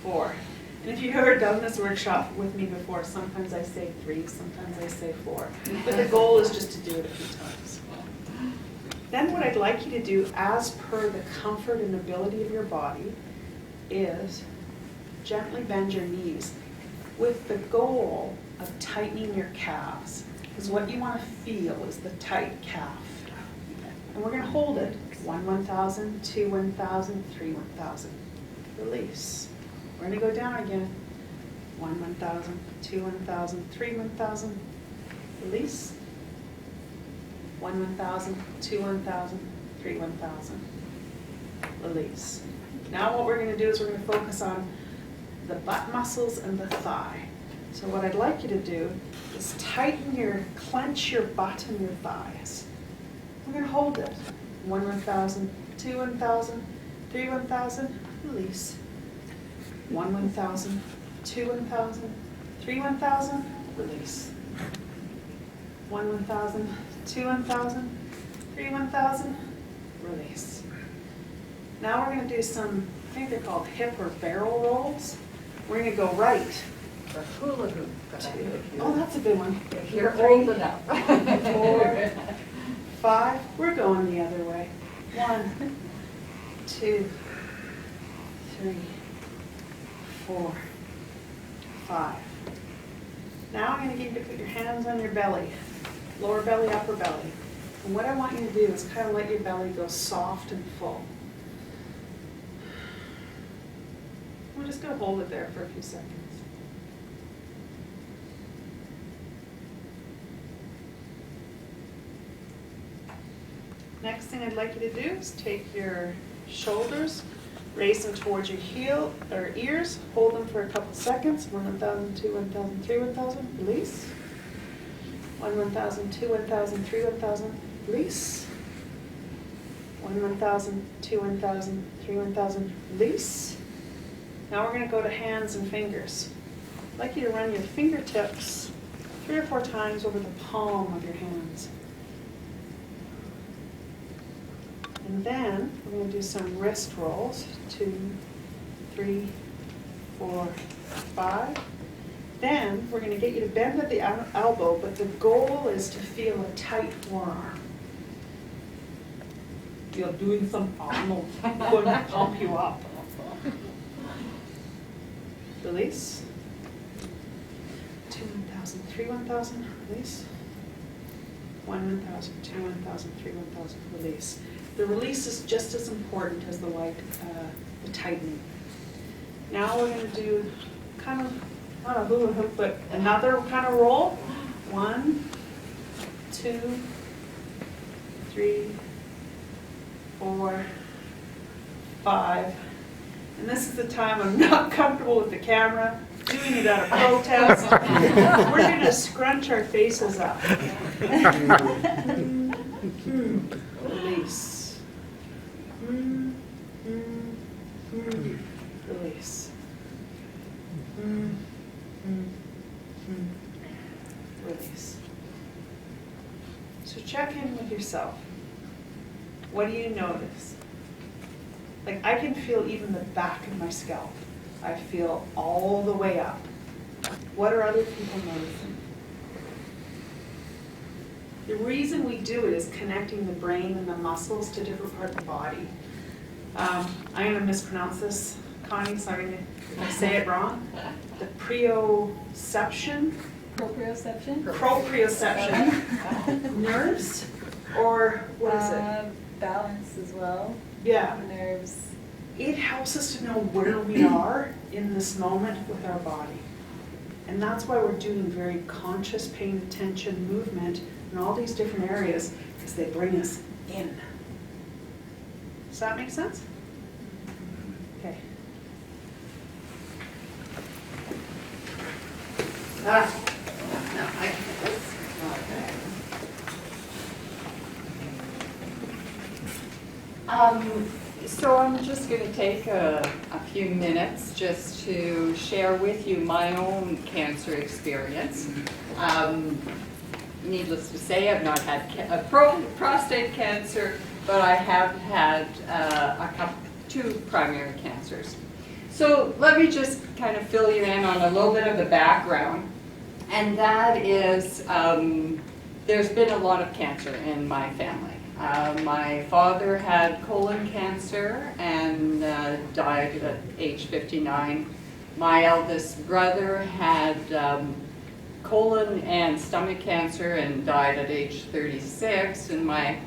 B: 4. And if you've ever done this workshop with me before, sometimes I say 3, sometimes I say 4. But the goal is just to do it a few times. Then what I'd like you to do, as per the comfort and ability of your body, is gently bend your knees with the goal of tightening your calves. Because what you want to feel is the tight calf. And we're going to hold it. 1, 1,000, 2, 1,000, 3, 1,000. Release. We're going to go down again. 1, 1,000, 2, 1,000, 3, 1,000. Release. 1, 1,000, 2, 1,000, 3, 1,000. Release. Now what we're going to do is we're going to focus on the butt muscles and the thigh. So what I'd like you to do is clench your butt and your thighs. We're going to hold it. 1, 1,000, 2, 1,000, 3, 1,000. Release. 1, 1,000, 2, 1,000, 3, 1,000. Release. 1, 1,000, 2, 1,000, 3, 1,000. Release. Now we're going to do some, I think they're called hip or barrel rolls. We're going to go right,
E: the hula hoop. But I think if
B: Oh, that's a good one.
E: if you're old enough.
B: 4, 5, we're going the other way. 1, 2, 3, 4, 5. Now I'm going to get you to put your hands on your belly, lower belly, upper belly. And what I want you to do is kind of let your belly go soft and full. We're just going to hold it there for a few seconds. Next thing I'd like you to do is take your shoulders, raise them towards your heel or ears, hold them for a couple seconds. 1, 1,000, 2, 1,000, 3, 1,000, release. 1, 1,000, 2, 1,000, 3, 1,000, release. 1, 1,000, 2, 1,000, 3, 1,000, release. Now we're going to go to hands and fingers. I'd like you to run your fingertips 3 or 4 times over the palm of your hands. And then we're going to do some wrist rolls. 2, 3, 4, 5. Then we're going to get you to bend at the elbow, but the goal is to feel a tight forearm. You're doing some Arnold. I'm going to pump you up. Release. 2, 1,000, 3, 1,000, release. 1, 1,000, 2, 1,000, 3, 1,000, release. The release is just as important as the tightening. Now we're going to do kind of, not a hula hoop, but another kind of roll. 1, 2, 3, 4, 5. And this is the time I'm not comfortable with the camera, doing it out of protest. We're going to scrunch our faces up. Release. Release. Release. So check in with yourself. What do you notice? Like, I can feel even the back of my scalp. I feel all the way up. What are other people noticing? The reason we do it is connecting the brain and the muscles to different parts of the body. I'm going to mispronounce this, Connie, so I'm going to say it wrong. The proprioception nerves, or what is it?
H: Balance as well.
B: Yeah.
H: Nerves.
B: It helps us to know where we are in this moment with our body. And that's why we're doing very conscious paying attention movement in all these different areas, because they bring us in. Does that make sense? Okay. No, I can't. Okay.
E: So I'm just going to take a few minutes just to share with you my own cancer experience. Needless to say, I've not had prostate cancer, but I have had 2 primary cancers. So let me just kind of fill you in on a little bit of the background. And that is, there's been a lot of cancer in my family. My father had colon cancer and died at age 59. My eldest brother had colon and stomach cancer and died at age 36. And my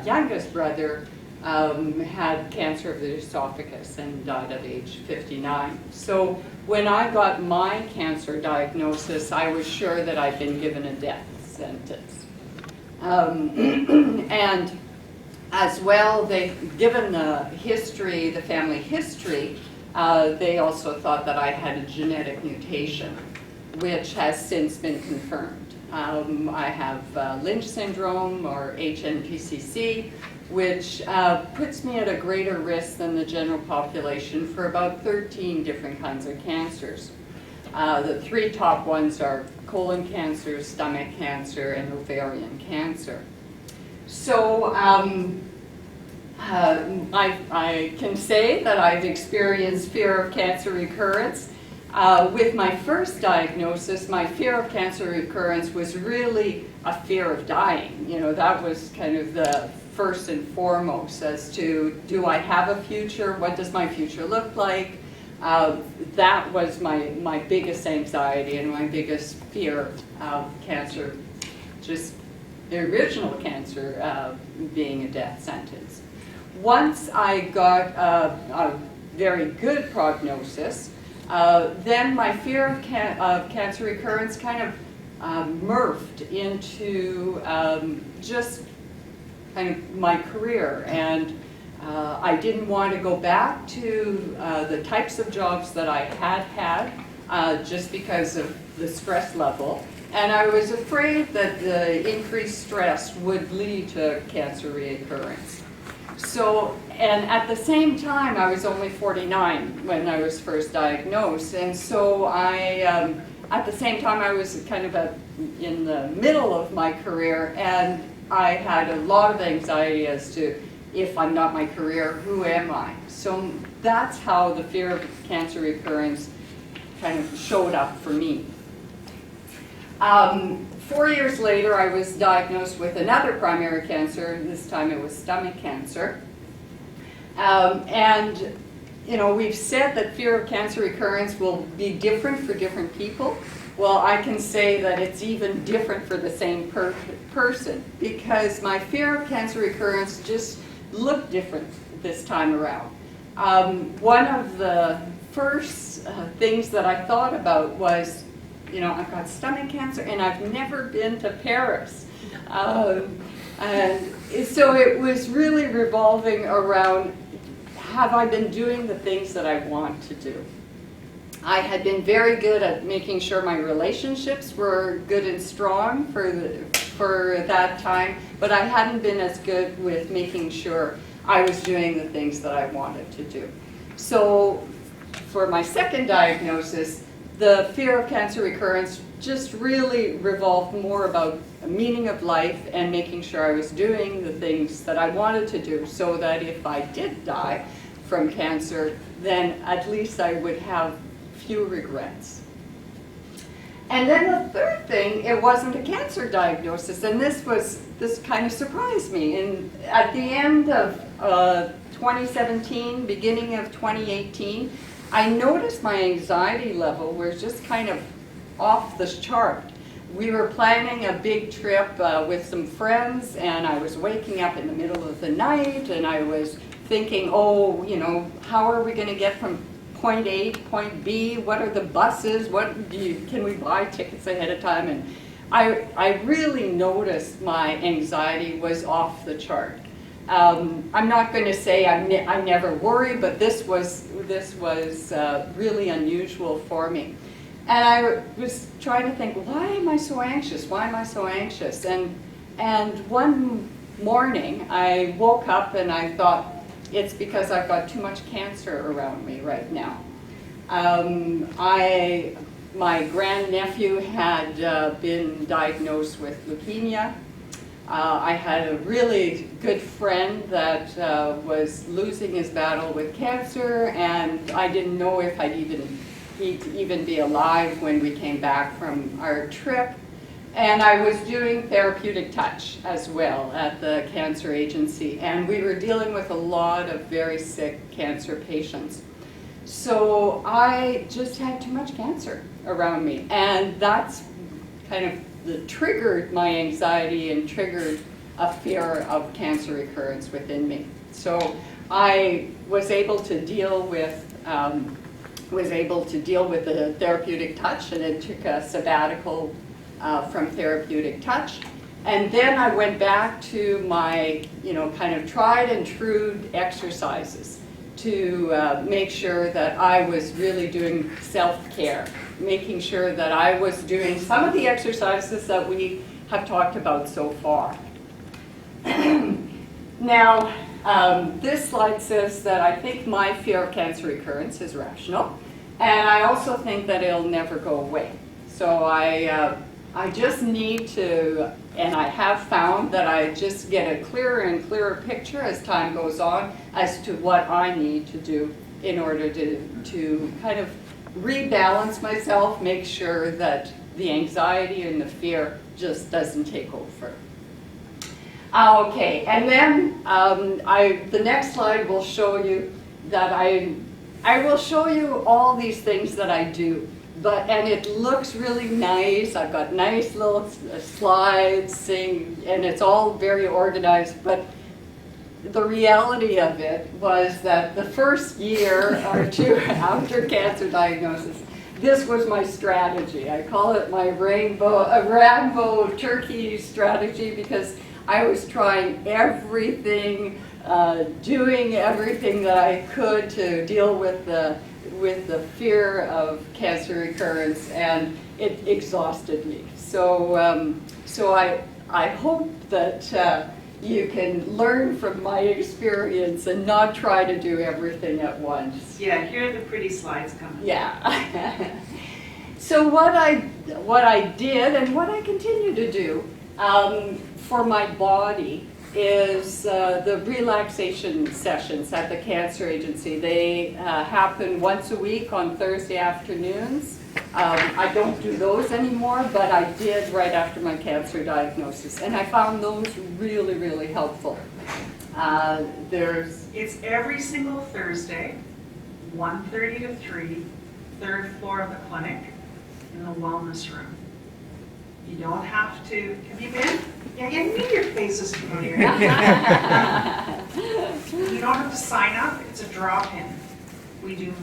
E: youngest brother had cancer of the esophagus and died at age 59. So when I got my cancer diagnosis, I was sure that I'd been given a death sentence. And as well, given the history, the family history, they also thought that I had a genetic mutation, which has since been confirmed. I have Lynch syndrome, or HNPCC, which puts me at a greater risk than the general population for about 13 different kinds of cancers. The 3 top ones are colon cancer, stomach cancer, and ovarian cancer. So I can say that I've experienced fear of cancer recurrence. With my first diagnosis, my fear of cancer recurrence was really a fear of dying. You know, that was kind of the first and foremost as to, do I have a future? What does my future look like? That was my biggest anxiety and my biggest fear of cancer, just the original cancer being a death sentence. Once I got a very good prognosis, then my fear of cancer recurrence kind of morphed into just kind of my career, and I didn't want to go back to the types of jobs that I had just because of the stress level, and I was afraid that the increased stress would lead to cancer recurrence. So, and at the same time, I was only 49 when I was first diagnosed, and so at the same time, I was kind of in the middle of my career, and I had a lot of anxiety as to, if I'm not my career, who am I? So that's how the fear of cancer recurrence kind of showed up for me. 4 years later, I was diagnosed with another primary cancer. This time it was stomach cancer. And, you know, we've said that fear of cancer recurrence will be different for different people. Well, I can say that it's even different for the same person, because my fear of cancer recurrence just looked different this time around. One of the first things that I thought about was, you know, I've got stomach cancer and I've never been to Paris. And so it was really revolving around, have I been doing the things that I want to do? I had been very good at making sure my relationships were good and strong for that time, but I hadn't been as good with making sure I was doing the things that I wanted to do. So for my second diagnosis, the fear of cancer recurrence just really revolved more about the meaning of life and making sure I was doing the things that I wanted to do, so that if I did die from cancer, then at least I would have few regrets. And then the third thing, it wasn't a cancer diagnosis, and this kind of surprised me. At the end of 2017, beginning of 2018, I noticed my anxiety level was just kind of off the chart. We were planning a big trip with some friends, and I was waking up in the middle of the night, and I was thinking, oh, you know, how are we going to get from point A to point B? What are the buses? Can we buy tickets ahead of time? And I really noticed my anxiety was off the chart. I'm not going to say I never worry, but this was really unusual for me. And I was trying to think, why am I so anxious? Why am I so anxious? And one morning I woke up and I thought, it's because I've got too much cancer around me right now. My grandnephew had been diagnosed with leukemia. I had a really good friend that was losing his battle with cancer, and I didn't know if he'd even be alive when we came back from our trip. And I was doing therapeutic touch as well at the cancer agency, and we were dealing with a lot of very sick cancer patients. So I just had too much cancer around me, and that's kind of triggered my anxiety and triggered a fear of cancer recurrence within me. So I was able to deal with the therapeutic touch, and it took a sabbatical from therapeutic touch. And then I went back to my, kind of tried and true exercises to make sure that I was really doing self-care, making sure that I was doing some of the exercises that we have talked about so far. Now, this slide says that I think my fear of cancer recurrence is rational, and I also think that it'll never go away. So I just need to, and I have found that I just get a clearer and clearer picture as time goes on as to what I need to do in order to kind of rebalance myself, make sure that the anxiety and the fear just doesn't take over. Okay, and then the next slide will show you that I will show you all these things that I do, and it looks really nice. I've got nice little slides, and it's all very organized, but the reality of it was that the first year or two after cancer diagnosis, this was my strategy. I call it my rainbow turkey strategy, because I was trying everything, doing everything that I could to deal with the fear of cancer recurrence, and it exhausted me. So I hope that you can learn from my experience and not try to do everything at once.
B: Yeah, here are the pretty slides coming.
E: Yeah. So what I did and what I continue to do for my body is the relaxation sessions at the Cancer Agency. They happen once a week on Thursday afternoons. I don't do those anymore, but I did right after my cancer diagnosis, and I found those really, really helpful.
B: It's every single Thursday, 1:30 to 3, third floor of the clinic in the wellness room. You don't have to, have you been? Yeah, you need your faces familiar. You don't have to sign up, it's a drop-in. We do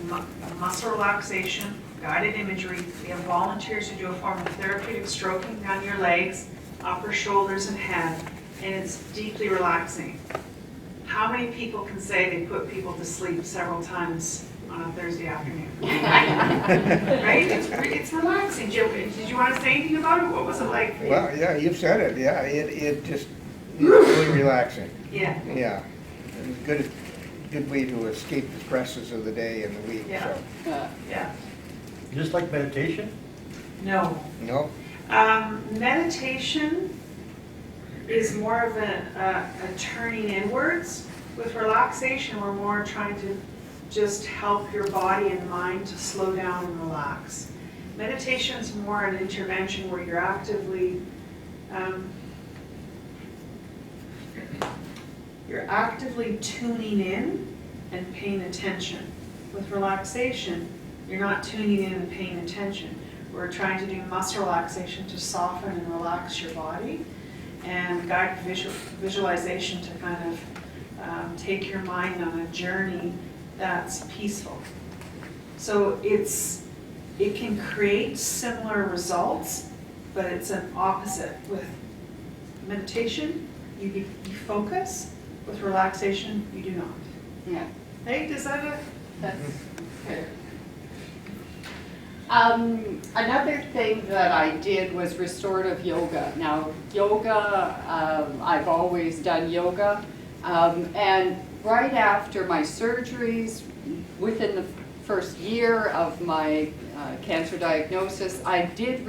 B: muscle relaxation, guided imagery. We have volunteers who do a form of therapeutic stroking down your legs, upper shoulders and head, and it's deeply relaxing. How many people can say they put people to sleep several times on a Thursday afternoon? Right? It's relaxing. Did you want to say anything about it? What was it like for you?
H: Well, yeah, you've said it, yeah, it just, it's really relaxing,
B: Yeah.
H: yeah. It's good way to escape the stresses of the day and the week,
B: Yeah.
H: so.
B: Yeah.
I: Just like meditation?
B: No.
H: No?
B: Meditation is more of a turning inwards. With relaxation, we're more trying to just help your body and mind to slow down and relax. Meditation is more an intervention where you're actively tuning in and paying attention. With relaxation, you're not tuning in and paying attention. We're trying to do muscle relaxation to soften and relax your body, and guided visualization to kind of take your mind on a journey that's peaceful. So it can create similar results, but it's an opposite. With meditation, you focus. With relaxation, you do not.
E: Yeah.
B: Hey, does that
E: That's fair. Another thing that I did was restorative yoga. Now, yoga, I've always done yoga, and right after my surgeries, within the first year of my cancer diagnosis, I did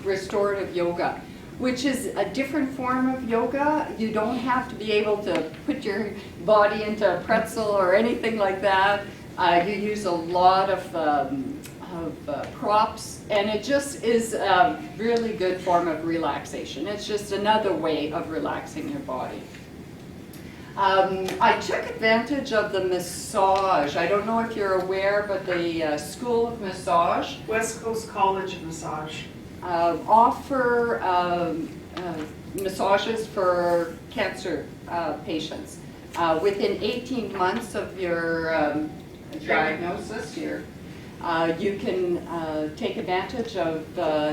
E: restorative yoga, which is a different form of yoga. You don't have to be able to put your body into a pretzel or anything like that. You use a lot of props, and it just is a really good form of relaxation. It's just another way of relaxing your body. I took advantage of the massage. I don't know if you're aware, but the School of Massage
B: West Coast College of Massage
E: offer massages for cancer patients. Within 18 months of your diagnosis, you can take advantage of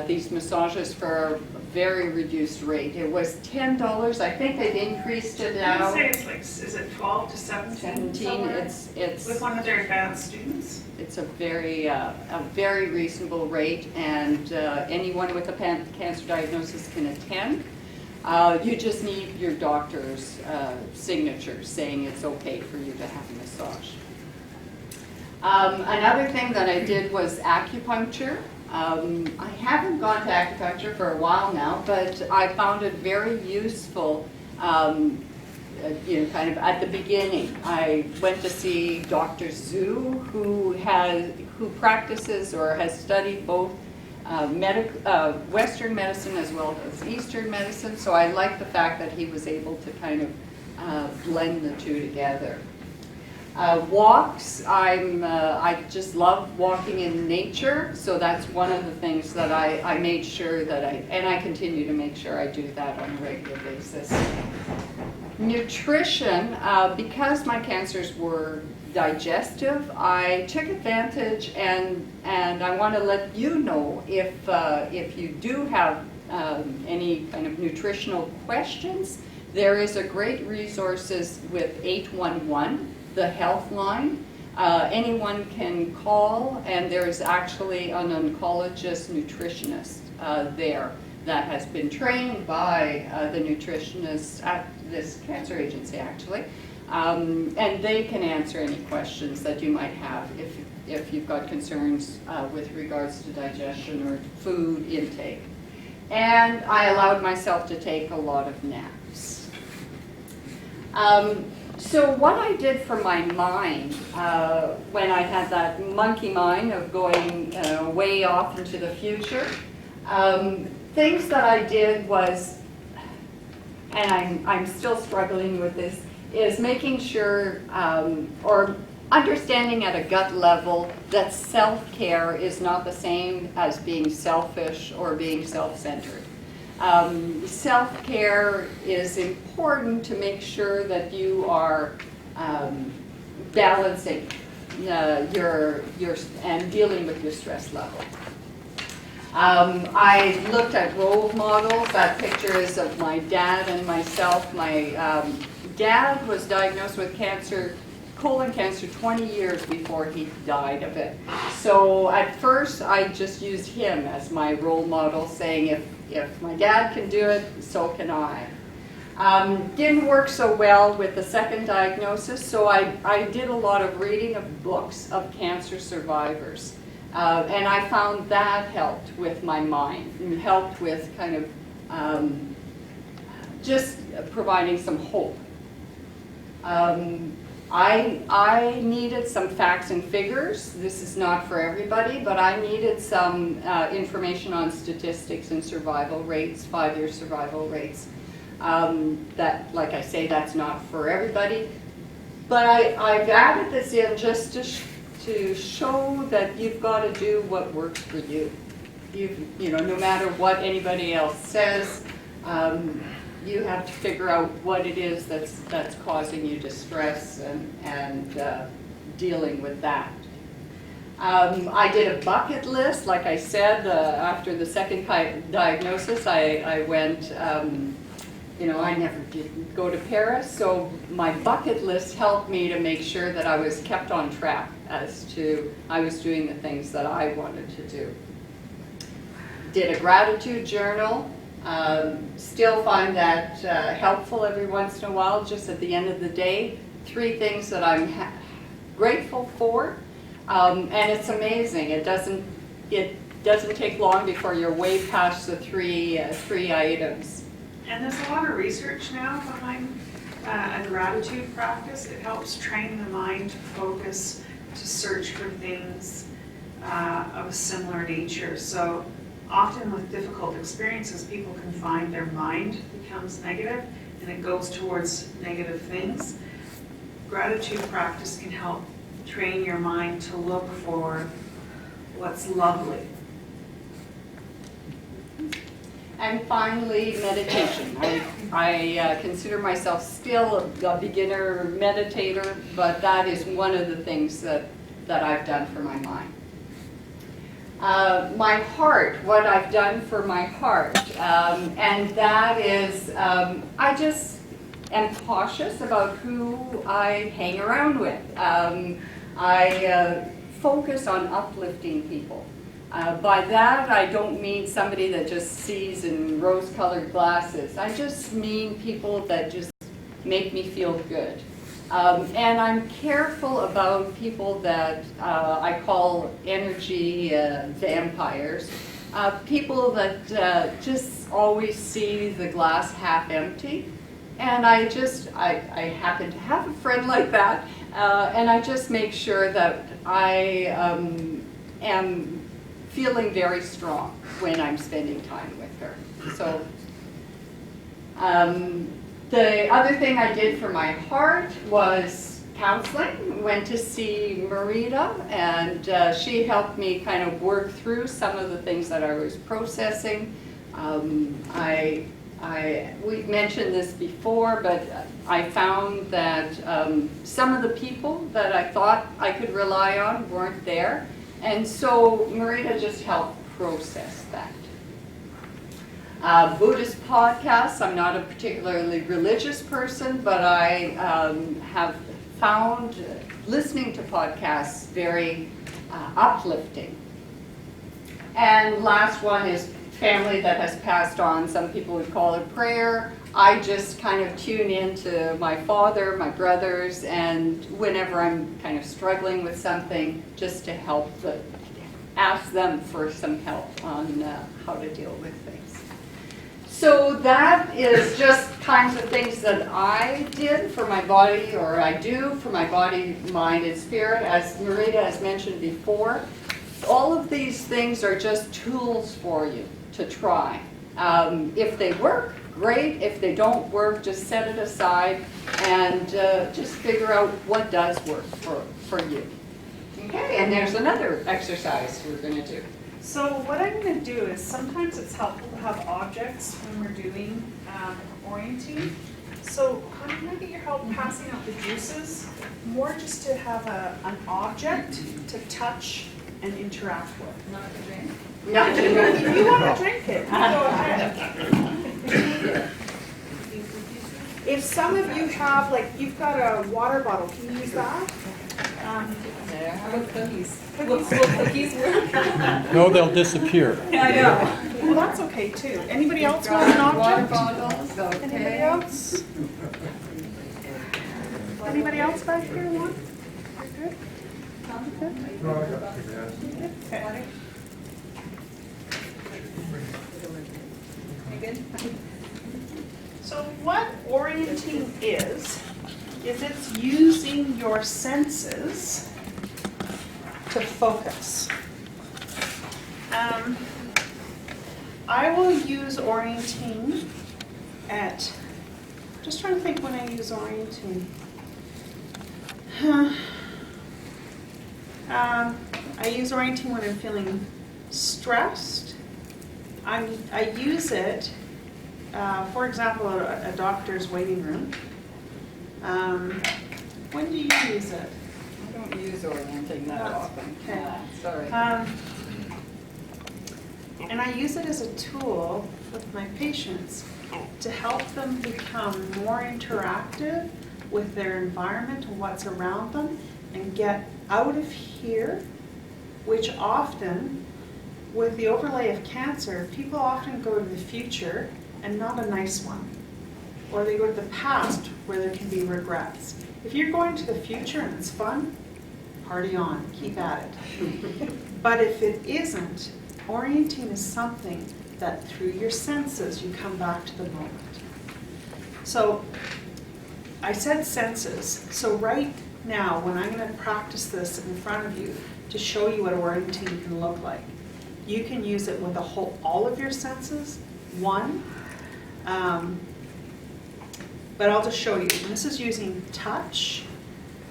E: these massages for a very reduced rate. It was $10. I think they've increased it now.
B: I would say it's like, is it 12 to 17?
E: 17. It's
B: with one of their advanced students.
E: It's a very reasonable rate, and anyone with a cancer diagnosis can attend. You just need your doctor's signature saying it's okay for you to have a massage. Another thing that I did was acupuncture. I haven't gone to acupuncture for a while now, but I found it very useful kind of at the beginning. I went to see Dr. Zhu, who practices or has studied both Western medicine as well as Eastern medicine. So I like the fact that he was able to kind of blend the two together. Walks, I just love walking in nature, so that's one of the things that I made sure that and I continue to make sure I do that on a regular basis. Nutrition, because my cancers were digestive, I took advantage, and I want to let you know if you do have any kind of nutritional questions, there is a great resources with 811. The health line. Anyone can call, and there is actually an oncologist nutritionist there that has been trained by the nutritionists at this cancer agency, actually. And they can answer any questions that you might have if you've got concerns with regards to digestion or food intake. And I allowed myself to take a lot of naps. So what I did for my mind when I had that monkey mind of going way off into the future, things that I did was, and I'm still struggling with this, is making sure or understanding at a gut level that self-care is not the same as being selfish or being self-centered. Self-care is important to make sure that you are balancing your and dealing with your stress level. I looked at role models. That picture is of my dad and myself. My dad was diagnosed with colon cancer 20 years before he died of it. So at first I just used him as my role model, saying if my dad can do it, so can I. Didn't work so well with the second diagnosis, so I did a lot of reading of books of cancer survivors. And I found that helped with my mind, and helped with kind of just providing some hope. I needed some facts and figures. This is not for everybody, but I needed some information on statistics and survival rates, 5-year survival rates. That, like I say, that's not for everybody. But I've added this in just to show that you've got to do what works for you. You know, no matter what anybody else says, you have to figure out what it is that's causing you distress and dealing with that. I did a bucket list, like I said, after the second diagnosis. I went, I never did go to Paris, so my bucket list helped me to make sure that I was kept on track as to I was doing the things that I wanted to do. Did a gratitude journal. Still find that helpful every once in a while, just at the end of the day. 3 things that I'm grateful for, and it's amazing. It doesn't take long before you're way past the three items.
B: And there's a lot of research now behind a gratitude practice. It helps train the mind to focus, to search for things of a similar nature. So often with difficult experiences, people can find their mind becomes negative and it goes towards negative things. Gratitude practice can help train your mind to look for what's lovely.
E: And finally, meditation. I consider myself still a beginner meditator, but that is one of the things that I've done for my mind. My heart, what I've done for my heart, and that is I just am cautious about who I hang around with. I focus on uplifting people. By that, I don't mean somebody that just sees in rose-colored glasses. I just mean people that just make me feel good. And I'm careful about people that I call energy vampires. People that just always see the glass half empty And I happen to have a friend like that, and I just make sure that I am feeling very strong when I'm spending time with her. So the other thing I did for my heart was counseling. Went to see Marita, and she helped me kind of work through some of the things that I was processing. We've mentioned this before, but I found that some of the people that I thought I could rely on weren't there. And so Marita just helped process that. Buddhist podcasts, I'm not a particularly religious person, but I have found listening to podcasts very uplifting. And last one is family that has passed on. Some people would call it prayer. I just kind of tune into my father, my brothers, and whenever I'm kind of struggling with something, just to ask them for some help on how to deal with things. So that is just kinds of things that I did for my body, or I do for my body, mind, and spirit. As Marita has mentioned before, all of these things are just tools for you to try. If they work, great. If they don't work, just set it aside and just figure out what does work for you. Okay, and there's another exercise we're going to do.
B: So what I'm going to do is sometimes it's helpful to have objects when we're doing orienting. So Connie, can I get your help passing out the juices? More just to have an object to touch and interact with.
E: Not to drink?
B: Not to drink. If you want to drink it, you go ahead. If some of you have, like, you've got a water bottle, can you use that?
E: There. How about cookies?
B: Will cookies work?
I: No, they'll disappear.
B: I know. Well, that's okay too. Anybody else want an
E: Water
B: object?
E: bottles, okay.
B: Anybody else? Anybody else back here want? You're good? Tom, good?
G: No, I got you, man.
B: Okay.
E: You good?
B: So what orienting is it's using your senses to focus. I will use orienting at, just trying to think when I use orienting. I use orienting when I'm feeling stressed. I use it, for example, a doctor's waiting room. When do you use it?
E: I don't use orienting that often.
B: Okay.
E: Yeah, sorry.
B: And I use it as a tool with my patients to help them become more interactive with their environment and what's around them and get out of here, which often, with the overlay of cancer, people often go to the future and not a nice one. Or they go to the past where there can be regrets. If you're going to the future and it's fun, party on, keep at it. But if it isn't, orienting is something that through your senses you come back to the moment. So I said senses, so right now when I'm going to practice this in front of you to show you what orienting can look like, you can use it with all of your senses, but I'll just show you. And this is using touch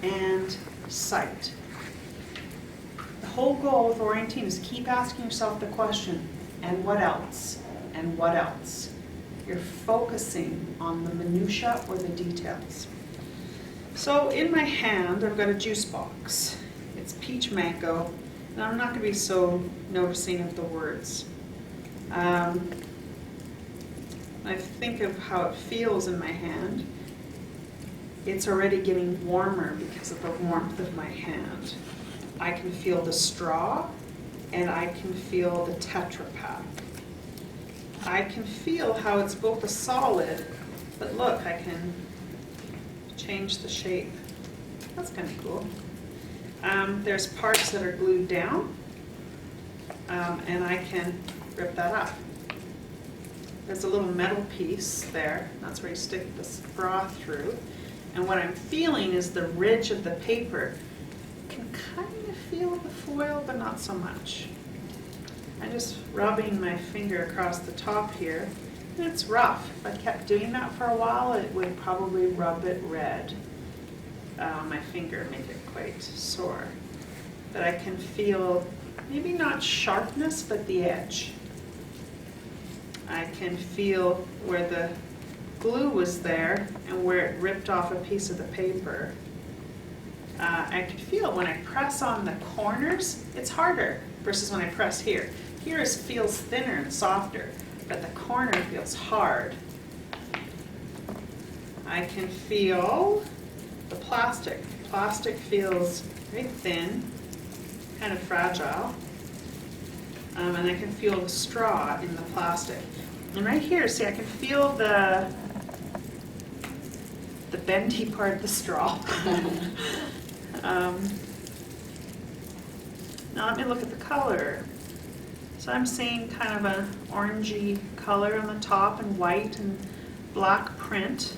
B: and sight. The whole goal with orienting is keep asking yourself the question, and what else? And what else? You're focusing on the minutia or the details. So in my hand, I've got a juice box. It's peach mango, and I'm not going to be so noticing of the words. I think of how it feels in my hand. It's already getting warmer because of the warmth of my hand. I can feel the straw, and I can feel the Tetra Pak. I can feel how it's both a solid, but look, I can change the shape. That's kind of cool. There's parts that are glued down, and I can rip that up. there's a little metal piece there. That's where you stick the straw through. And what I'm feeling is the ridge of the paper. I can kind of feel the foil, but not so much. I'm just rubbing my finger across the top here. And it's rough. If I kept doing that for a while, it would probably rub it red on my finger, make it quite sore. But I can feel maybe not sharpness, but the edge. I can feel where the glue was there and where it ripped off a piece of the paper. I can feel when I press on the corners, it's harder versus when I press here. Here it feels thinner and softer, but the corner feels hard. I can feel the plastic. Plastic feels very thin, kind of fragile. And I can feel the straw in the plastic. And right here, see, I can feel the bendy part of the straw. Now let me look at the color. So I'm seeing kind of an orangey color on the top and white and black print.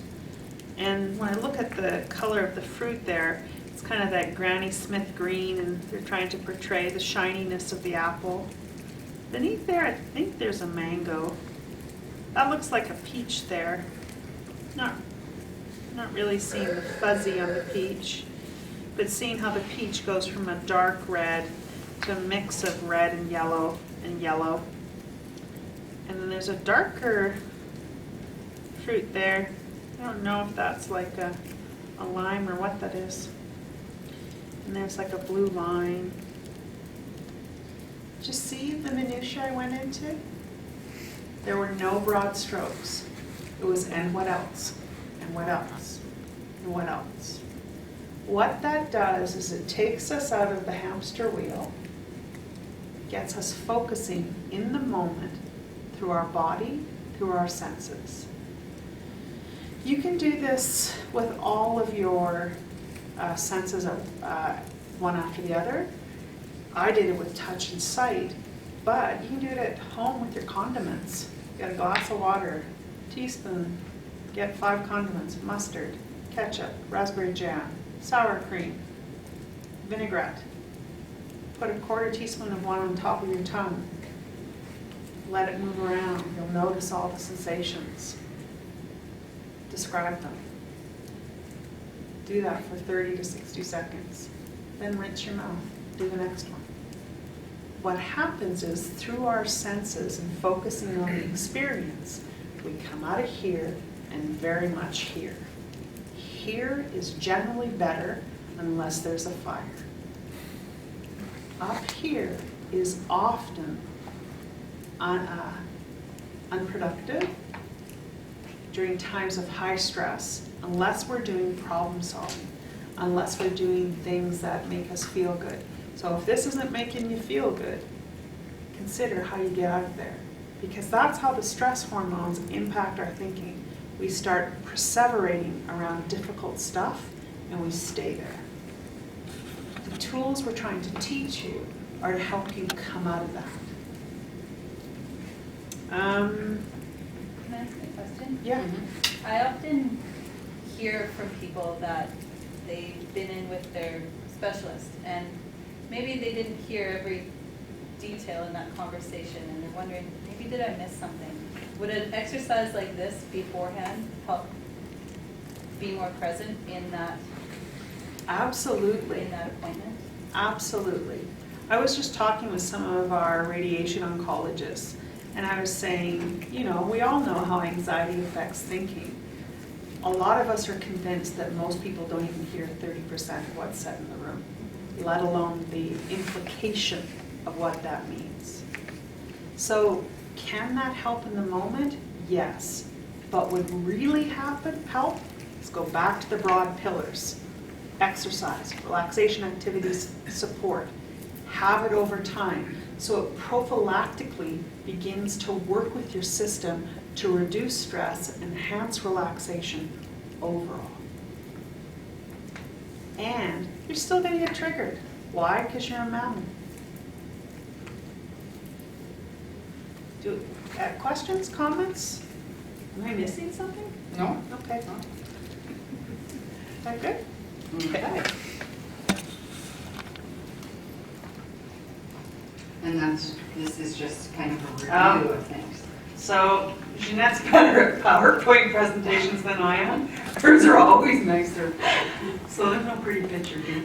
B: And when I look at the color of the fruit there, it's kind of that Granny Smith green, and they're trying to portray the shininess of the apple. Beneath there, I think there's a mango. That looks like a peach there. Not really seeing the fuzzy on the peach, but seeing how the peach goes from a dark red to a mix of red and yellow and yellow. And then there's a darker fruit there. I don't know if that's like a lime or what that is. And there's like a blue line. Did you see the minutiae I went into? There were no broad strokes. It was, and what else? And what else? And what else? What that does is it takes us out of the hamster wheel, gets us focusing in the moment through our body, through our senses. You can do this with all of your senses one after the other. I did it with touch and sight, but you can do it at home with your condiments. Get a glass of water, teaspoon, get 5 condiments, mustard, ketchup, raspberry jam, sour cream, vinaigrette. Put a 1/4 teaspoon of one on top of your tongue. Let it move around. You'll notice all the sensations. Describe them. Do that for 30 to 60 seconds. Then rinse your mouth. Do the next one. What happens is through our senses and focusing on the experience, we come out of here and very much here. Here is generally better unless there's a fire. Up here is often unproductive during times of high stress, unless we're doing problem solving, unless we're doing things that make us feel good. So if this isn't making you feel good, consider how you get out of there, because that's how the stress hormones impact our thinking. We start perseverating around difficult stuff and we stay there. The tools we're trying to teach you are to help you come out of that.
J: Can I ask a question?
B: Yeah.
J: I often hear from people that they've been in with their specialist and maybe they didn't hear every detail in that conversation and they're wondering, maybe did I miss something? Would an exercise like this beforehand help be more present in that?
B: Absolutely.
J: In that appointment?
B: Absolutely. I was just talking with some of our radiation oncologists, and I was saying, you know, we all know how anxiety affects thinking. A lot of us are convinced that most people don't even hear 30% of what's said in the room, let alone the implication of what that means. So can that help in the moment? Yes. But would really help? Let's go back to the broad pillars. Exercise, relaxation activities, support. Have it over time. So it prophylactically begins to work with your system to reduce stress, enhance relaxation overall. And you're still going to get triggered. Why? Because you're a mammal. Okay, questions, comments? Am I missing something?
E: No?
B: Okay. Is that good?
E: Okay. And this is just kind of a review of things.
B: So Jeanette's better at PowerPoint presentations than I am. Hers are always nicer. So there's no pretty picture here.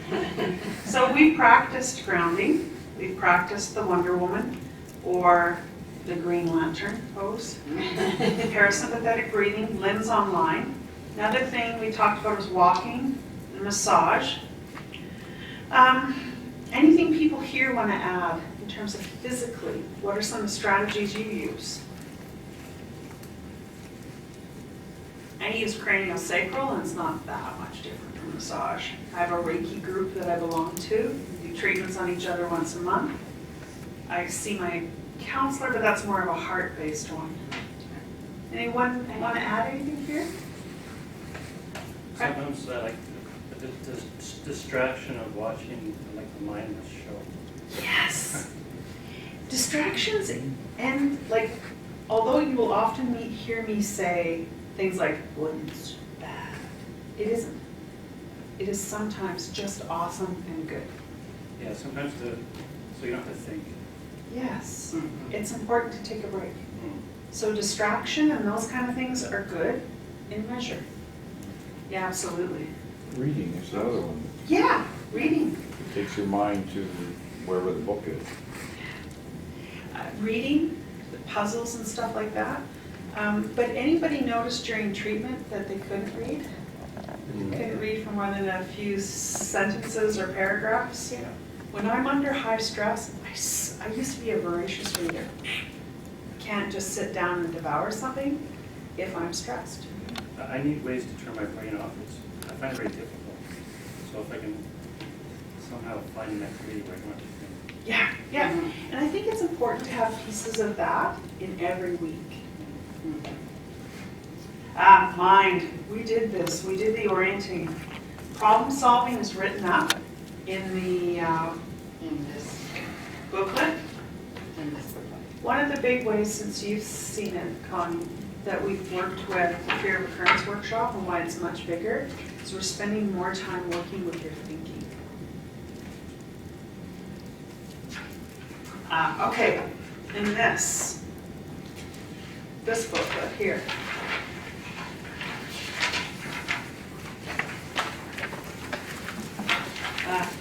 B: So we practiced grounding. We practiced the Wonder Woman or the Green Lantern pose. Parasympathetic breathing, limbs online. Another thing we talked about was walking and massage. Anything people here want to add in terms of physically? What are some of the strategies you use? I use craniosacral, and it's not that much different from massage. I have a Reiki group that I belong to. We do treatments on each other once a month. I see my counselor, but that's more of a heart-based one. Anyone want to add anything here?
D: Sometimes I like the distraction of watching like the mindless show.
B: Yes. Distractions and like, although you will often hear me say things like, well, it's bad. It isn't. It is sometimes just awesome and good.
D: Yeah, sometimes so you don't have to think.
B: Yes.
E: Mhm.
B: It's important to take a break. So distraction and those kind of things are good in measure. Yeah, absolutely.
K: Reading is the other one.
B: Yeah, reading.
K: It takes your mind to wherever the book is.
B: Reading, the puzzles and stuff like that. But anybody notice during treatment that they couldn't read? Couldn't read for more than a few sentences or paragraphs? When I'm under high stress, I used to be a voracious reader. Can't just sit down and devour something if I'm stressed.
D: I need ways to turn my brain off. I find it very difficult. So if I can somehow find an activity where I don't have to think.
B: Yeah, yeah. And I think it's important to have pieces of that in every week. Mind. We did this. We did the orienting. Problem solving is written up in the
E: In this
B: booklet.
E: booklet.
B: One of the big ways, since you've seen it, Connie, that we've worked with the Fear of Recurrence workshop and why it's much bigger, is we're spending more time working with your thinking. Okay, and this booklet here.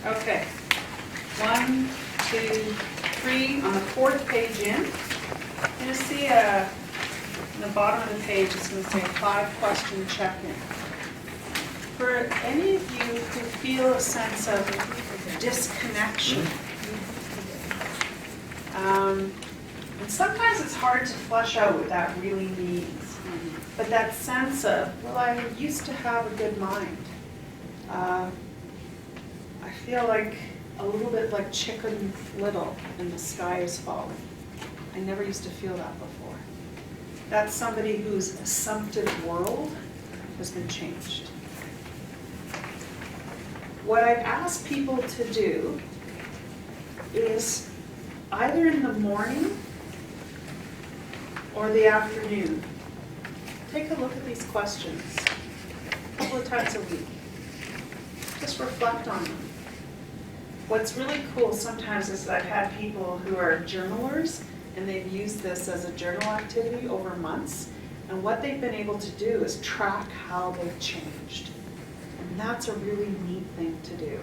B: Okay, 1, 2, 3, on the 4th page in. You're going to see in the bottom of the page, it's going to say 5-question check-in. For any of you who feel a sense of disconnection, and sometimes it's hard to flesh out what that really means, but that sense of, well, I used to have a good mind. I feel like a little bit like Chicken Little and the sky is falling. I never used to feel that before. That's somebody whose assumptive world has been changed. What I've asked people to do is either in the morning or the afternoon, take a look at these questions a couple of times a week. Just reflect on them. What's really cool sometimes is that I've had people who are journalers and they've used this as a journal activity over months, and what they've been able to do is track how they've changed. And that's a really neat thing to do.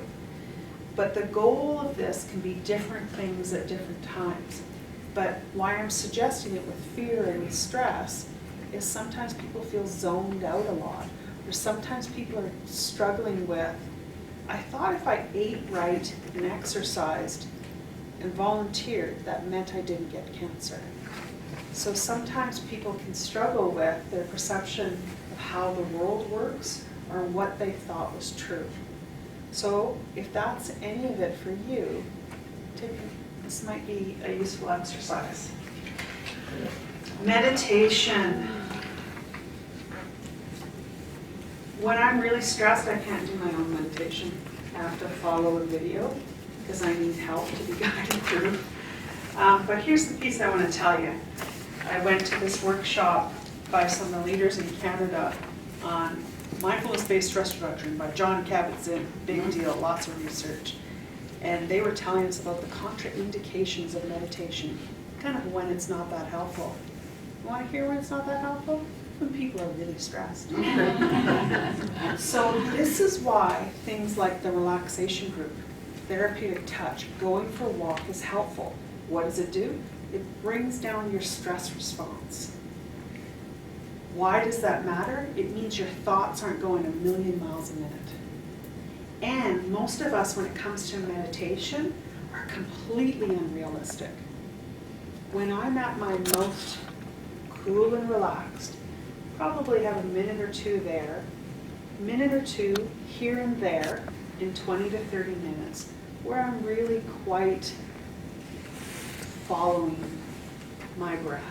B: But the goal of this can be different things at different times. But why I'm suggesting it with fear and with stress is sometimes people feel zoned out a lot, or sometimes people are struggling with, I thought if I ate right and exercised and volunteered, that meant I didn't get cancer. So sometimes people can struggle with their perception of how the world works or what they thought was true. So if that's any of it for you, this might be a useful exercise. Meditation. When I'm really stressed, I can't do my own meditation. I have to follow a video because I need help to be guided through. But here's the piece I want to tell you. I went to this workshop by some of the leaders in Canada on mindfulness-based stress reduction by John Kabat-Zinn, big deal, lots of research. And they were telling us about the contraindications of meditation, kind of when it's not that helpful. You want to hear when it's not that helpful? When people are really stressed. So this is why things like the relaxation group, therapeutic touch, going for a walk is helpful. What does it do? It brings down your stress response. Why does that matter? It means your thoughts aren't going a million miles a minute. And most of us, when it comes to meditation, are completely unrealistic. When I'm at my most cool and relaxed, probably have a minute or two there, minute or two here and there in 20 to 30 minutes, where I'm really quite following my breath.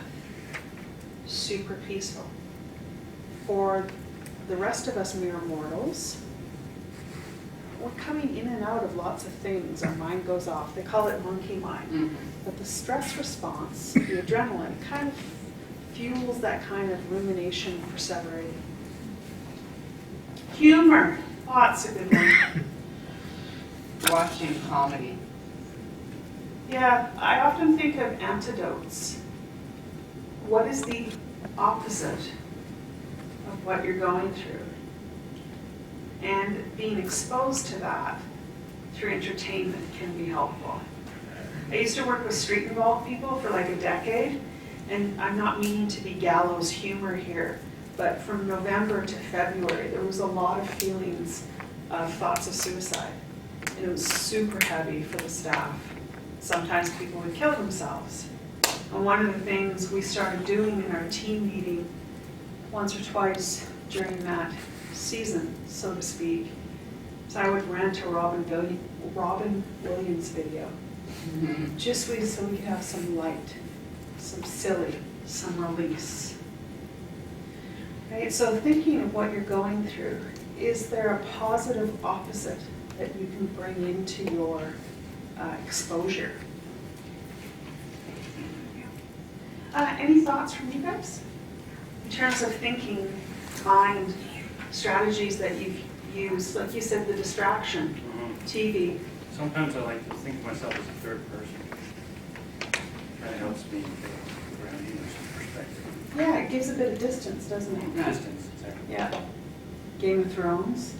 B: Super peaceful. For the rest of us mere mortals, we're coming in and out of lots of things. Our mind goes off. They call it monkey mind.
E: Mhm.
B: But the stress response, the adrenaline, kind of fuels that kind of rumination and perseverating. Humor. Oh, that's a good one.
E: Watching comedy.
B: Yeah, I often think of antidotes. What is the opposite of what you're going through? And being exposed to that through entertainment can be helpful. I used to work with street-involved people for like a decade, and I'm not meaning to be gallows humor here, but from November to February, there was a lot of feelings of thoughts of suicide. And it was super heavy for the staff. Sometimes people would kill themselves. And one of the things we started doing in our team meeting once or twice during that season, so to speak, is I would rent a Robin Williams video. Just so we could have some light, some silly, some release. Right? So thinking of what you're going through, is there a positive opposite that you can bring into your exposure? Any thoughts from you guys? In terms of thinking, mind, strategies that you've used, like you said, the distraction, TV.
D: Sometimes I like to think of myself as a third person. That helps me get grounding or some perspective.
B: Yeah, it gives a bit of distance, doesn't it?
D: Distance, exactly.
B: Yeah. Game of Thrones.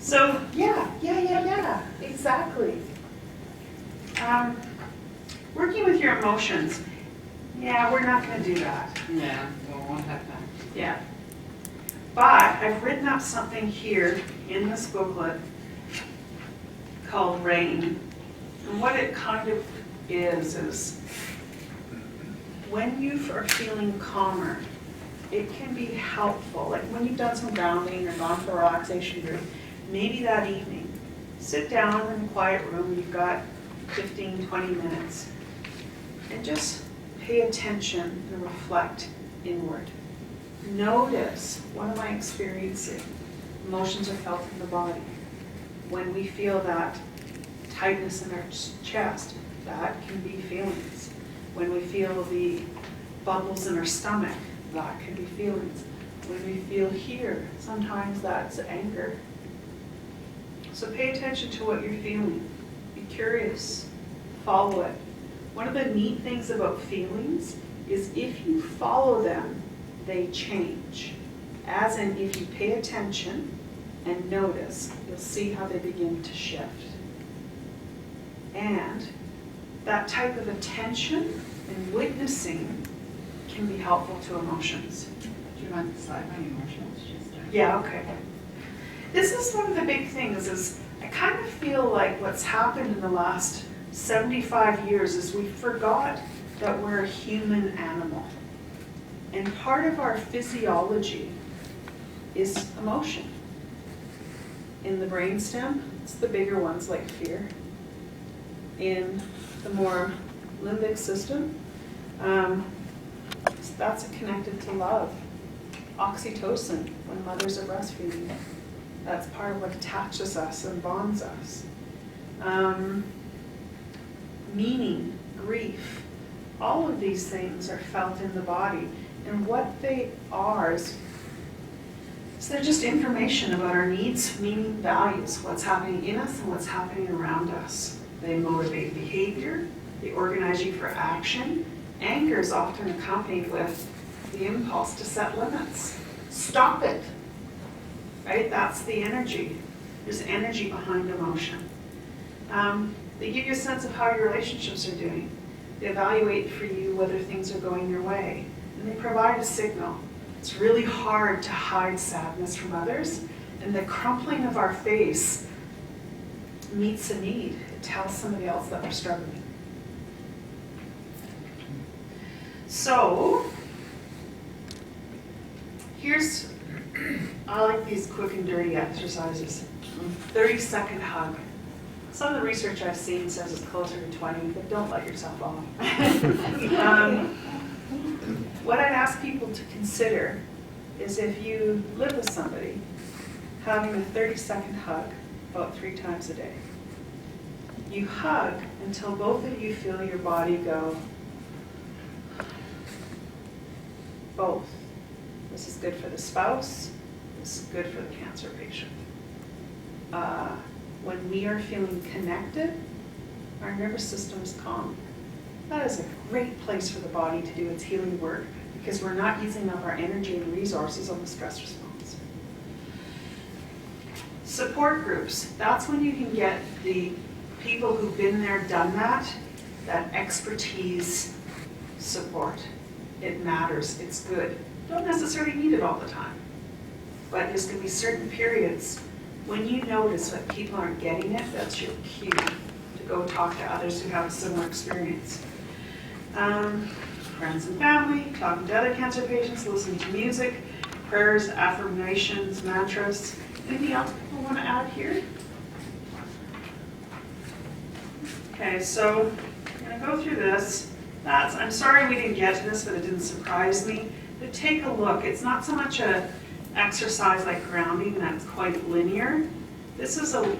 B: So, yeah, exactly. Working with your emotions. Yeah, we're not going to do that.
E: Yeah, we won't have time.
B: Yeah. But I've written up something here in this booklet called RAIN. And what it kind of is when you are feeling calmer, it can be helpful. Like when you've done some grounding or gone for a relaxation group, maybe that evening, sit down in a quiet room, you've got 15, 20 minutes, and just pay attention and reflect inward. Notice, what am I experiencing? Emotions are felt in the body. When we feel that tightness in our chest, that can be feelings. When we feel the bubbles in our stomach, that can be feelings. When we feel here, sometimes that's anger. So pay attention to what you're feeling. Be curious. Follow it. One of the neat things about feelings is if you follow them, they change. As in, if you pay attention and notice, you'll see how they begin to shift. And that type of attention and witnessing can be helpful to emotions.
E: Do you want the slide on emotions?
B: Yeah, okay. This is one of the big things is I kind of feel like what's happened in the last 75 years is we forgot that we're a human animal. And part of our physiology is emotion. In the brainstem, it's the bigger ones like fear. In the more limbic system, that's connected to love. Oxytocin, when mothers are breastfeeding, that's part of what attaches us and bonds us. meaning, grief. All of these things are felt in the body. And what they are is they're just information about our needs, meaning, values, what's happening in us and what's happening around us. They motivate behavior, they organize you for action. Anger is often accompanied with the impulse to set limits. Stop it, right? That's the energy. There's energy behind emotion. They give you a sense of how your relationships are doing. They evaluate for you whether things are going your way. And they provide a signal. It's really hard to hide sadness from others. And the crumpling of our face meets a need. It tells somebody else that we're struggling. So, I like these quick and dirty exercises. 30-second hug. Some of the research I've seen says it's closer to 20, but don't let yourself off. What I'd ask people to consider is if you live with somebody, having a 30-second hug about 3 times a day. You hug until both of you feel your body go, both. This is good for the spouse, this is good for the cancer patient. When we are feeling connected, our nervous system is calm. That is a great place for the body to do its healing work because we're not using up our energy and resources on the stress response. Support groups, that's when you can get the people who've been there, done that expertise support. It matters, it's good. Don't necessarily need it all the time, but there's going to be certain periods when you notice that people aren't getting it, that's your cue to go talk to others who have a similar experience. Friends and family, talking to other cancer patients, listening to music, prayers, affirmations, mantras. Anything else people want to add here? Okay, so I'm going to go through this. I'm sorry we didn't get to this, but it didn't surprise me. But take a look. It's not so much an exercise like grounding that's quite linear. This is a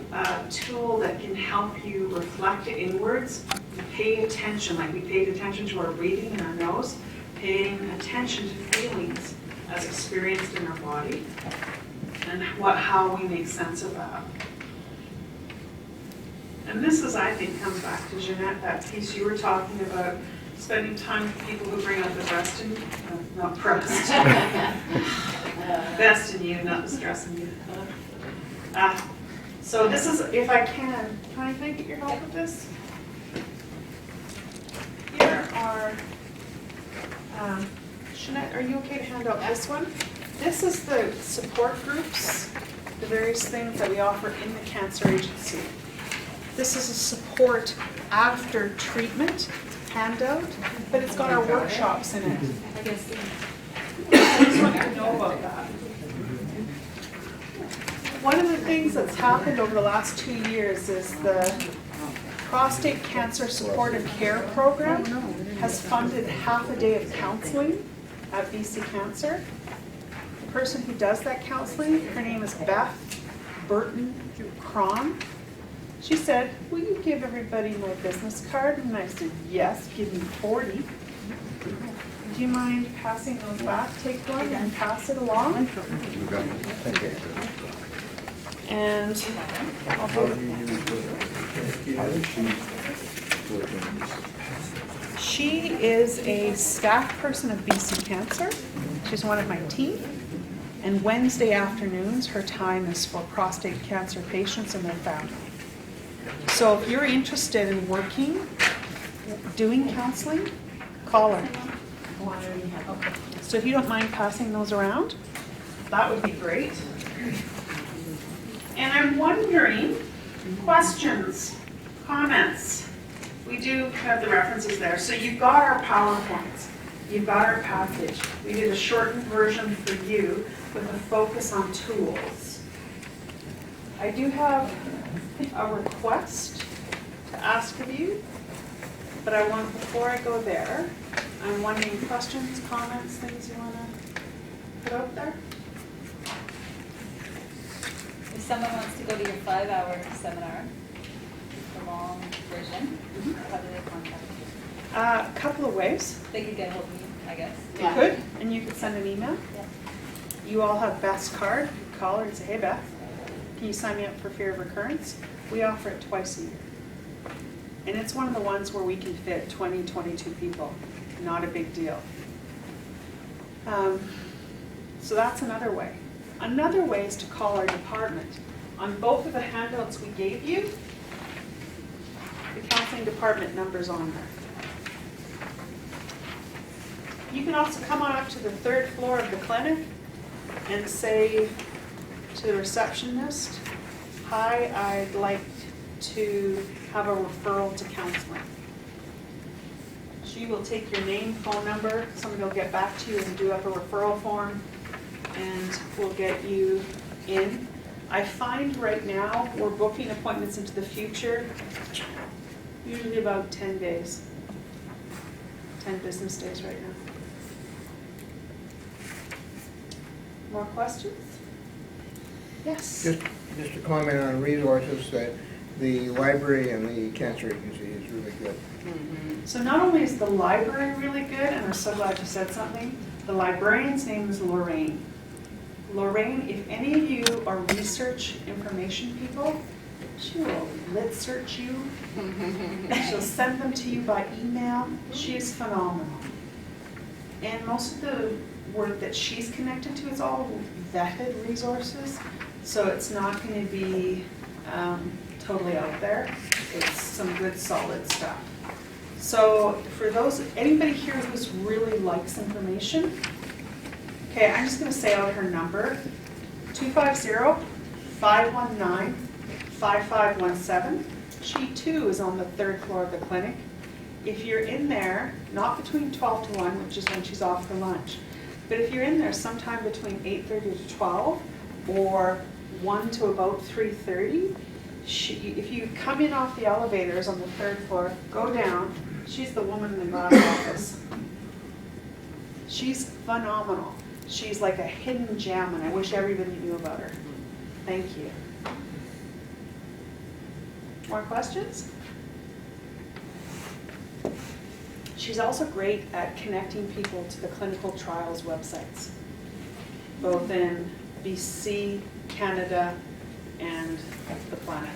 B: tool that can help you reflect inwards and pay attention, like we paid attention to our breathing in our nose, paying attention to feelings as experienced in our body and how we make sense of that. And this is, I think, comes back to Jeanette, that piece you were talking about, spending time with people who bring out the best in you, not breast. Best in you, not the stress in you. So this is, if I can I get your help with this? Here are, Jeanette, are you okay to hand out this one? This is the support groups, the various things that we offer in the cancer agency. This is a support after treatment handout, but it's got our workshops in it. I just want you to know about that. One of the things that's happened over the last 2 years is the Prostate Cancer Support Care Program has funded half a day of counseling at BC Cancer. The person who does that counseling, her name is Beth Burton Cron. She said, will you give everybody my business card? And I said, yes, give me 40. Do you mind passing those back? Take one and pass it along. And I'll do it. She is a staff person of BC Cancer. She's one of my team. And Wednesday afternoons, her time is for prostate cancer patients and their family. So if you're interested in working, doing counseling, call her. So if you don't mind passing those around, that would be great. And I'm wondering, questions, comments? We do have the references there. So you've got our PowerPoints. You've got our package. We did a shortened version for you with a focus on tools. I do have a request to ask of you, but before I go there, I'm wondering questions, comments, things you want to put out there?
J: If someone wants to go to your 5-hour seminar, long version, how do they contact you?
B: A couple of ways.
J: They could get hold of you, I guess.
B: You could, and you could send an email.
J: Yeah.
B: You all have Beth's card. You call her and say, hey Beth, can you sign me up for fear of recurrence? We offer it twice a year. And it's one of the ones where we can fit 20, 22 people. Not a big deal. So that's another way. Another way is to call our department. On both of the handouts we gave you, the counseling department number's on there. You can also come on up to the 3rd floor of the clinic and say to the receptionist, hi, I'd like to have a referral to counseling. She will take your name, phone number, somebody will get back to you and do up a referral form, and we'll get you in. I find right now we're booking appointments into the future, usually about 10 days, 10 business days right now. More questions? Yes?
H: Just a comment on resources, that the library and the cancer agency is really good.
B: So not only is the library really good, and I'm so glad you said something, the librarian's name is Lorraine. Lorraine, if any of you are research information people, she will lit search you. She'll send them to you by email. She is phenomenal. And most of the work that she's connected to is all vetted resources, so it's not going to be totally out there. It's some good solid stuff. So for those, anybody here who really likes information, okay, I'm just going to say out her number, 250-519-5517. She too is on the 3rd floor of the clinic. If you're in there, not between 12 to 1, which is when she's off for lunch, but if you're in there sometime between 8:30 to 12 or 1 to about 3:30, if you come in off the elevators on the 3rd floor, go down, she's the woman in the glass office. She's phenomenal. She's like a hidden gem, and I wish everybody knew about her. Thank you. More questions? She's also great at connecting people to the clinical trials websites, both in BC, Canada, and the planet.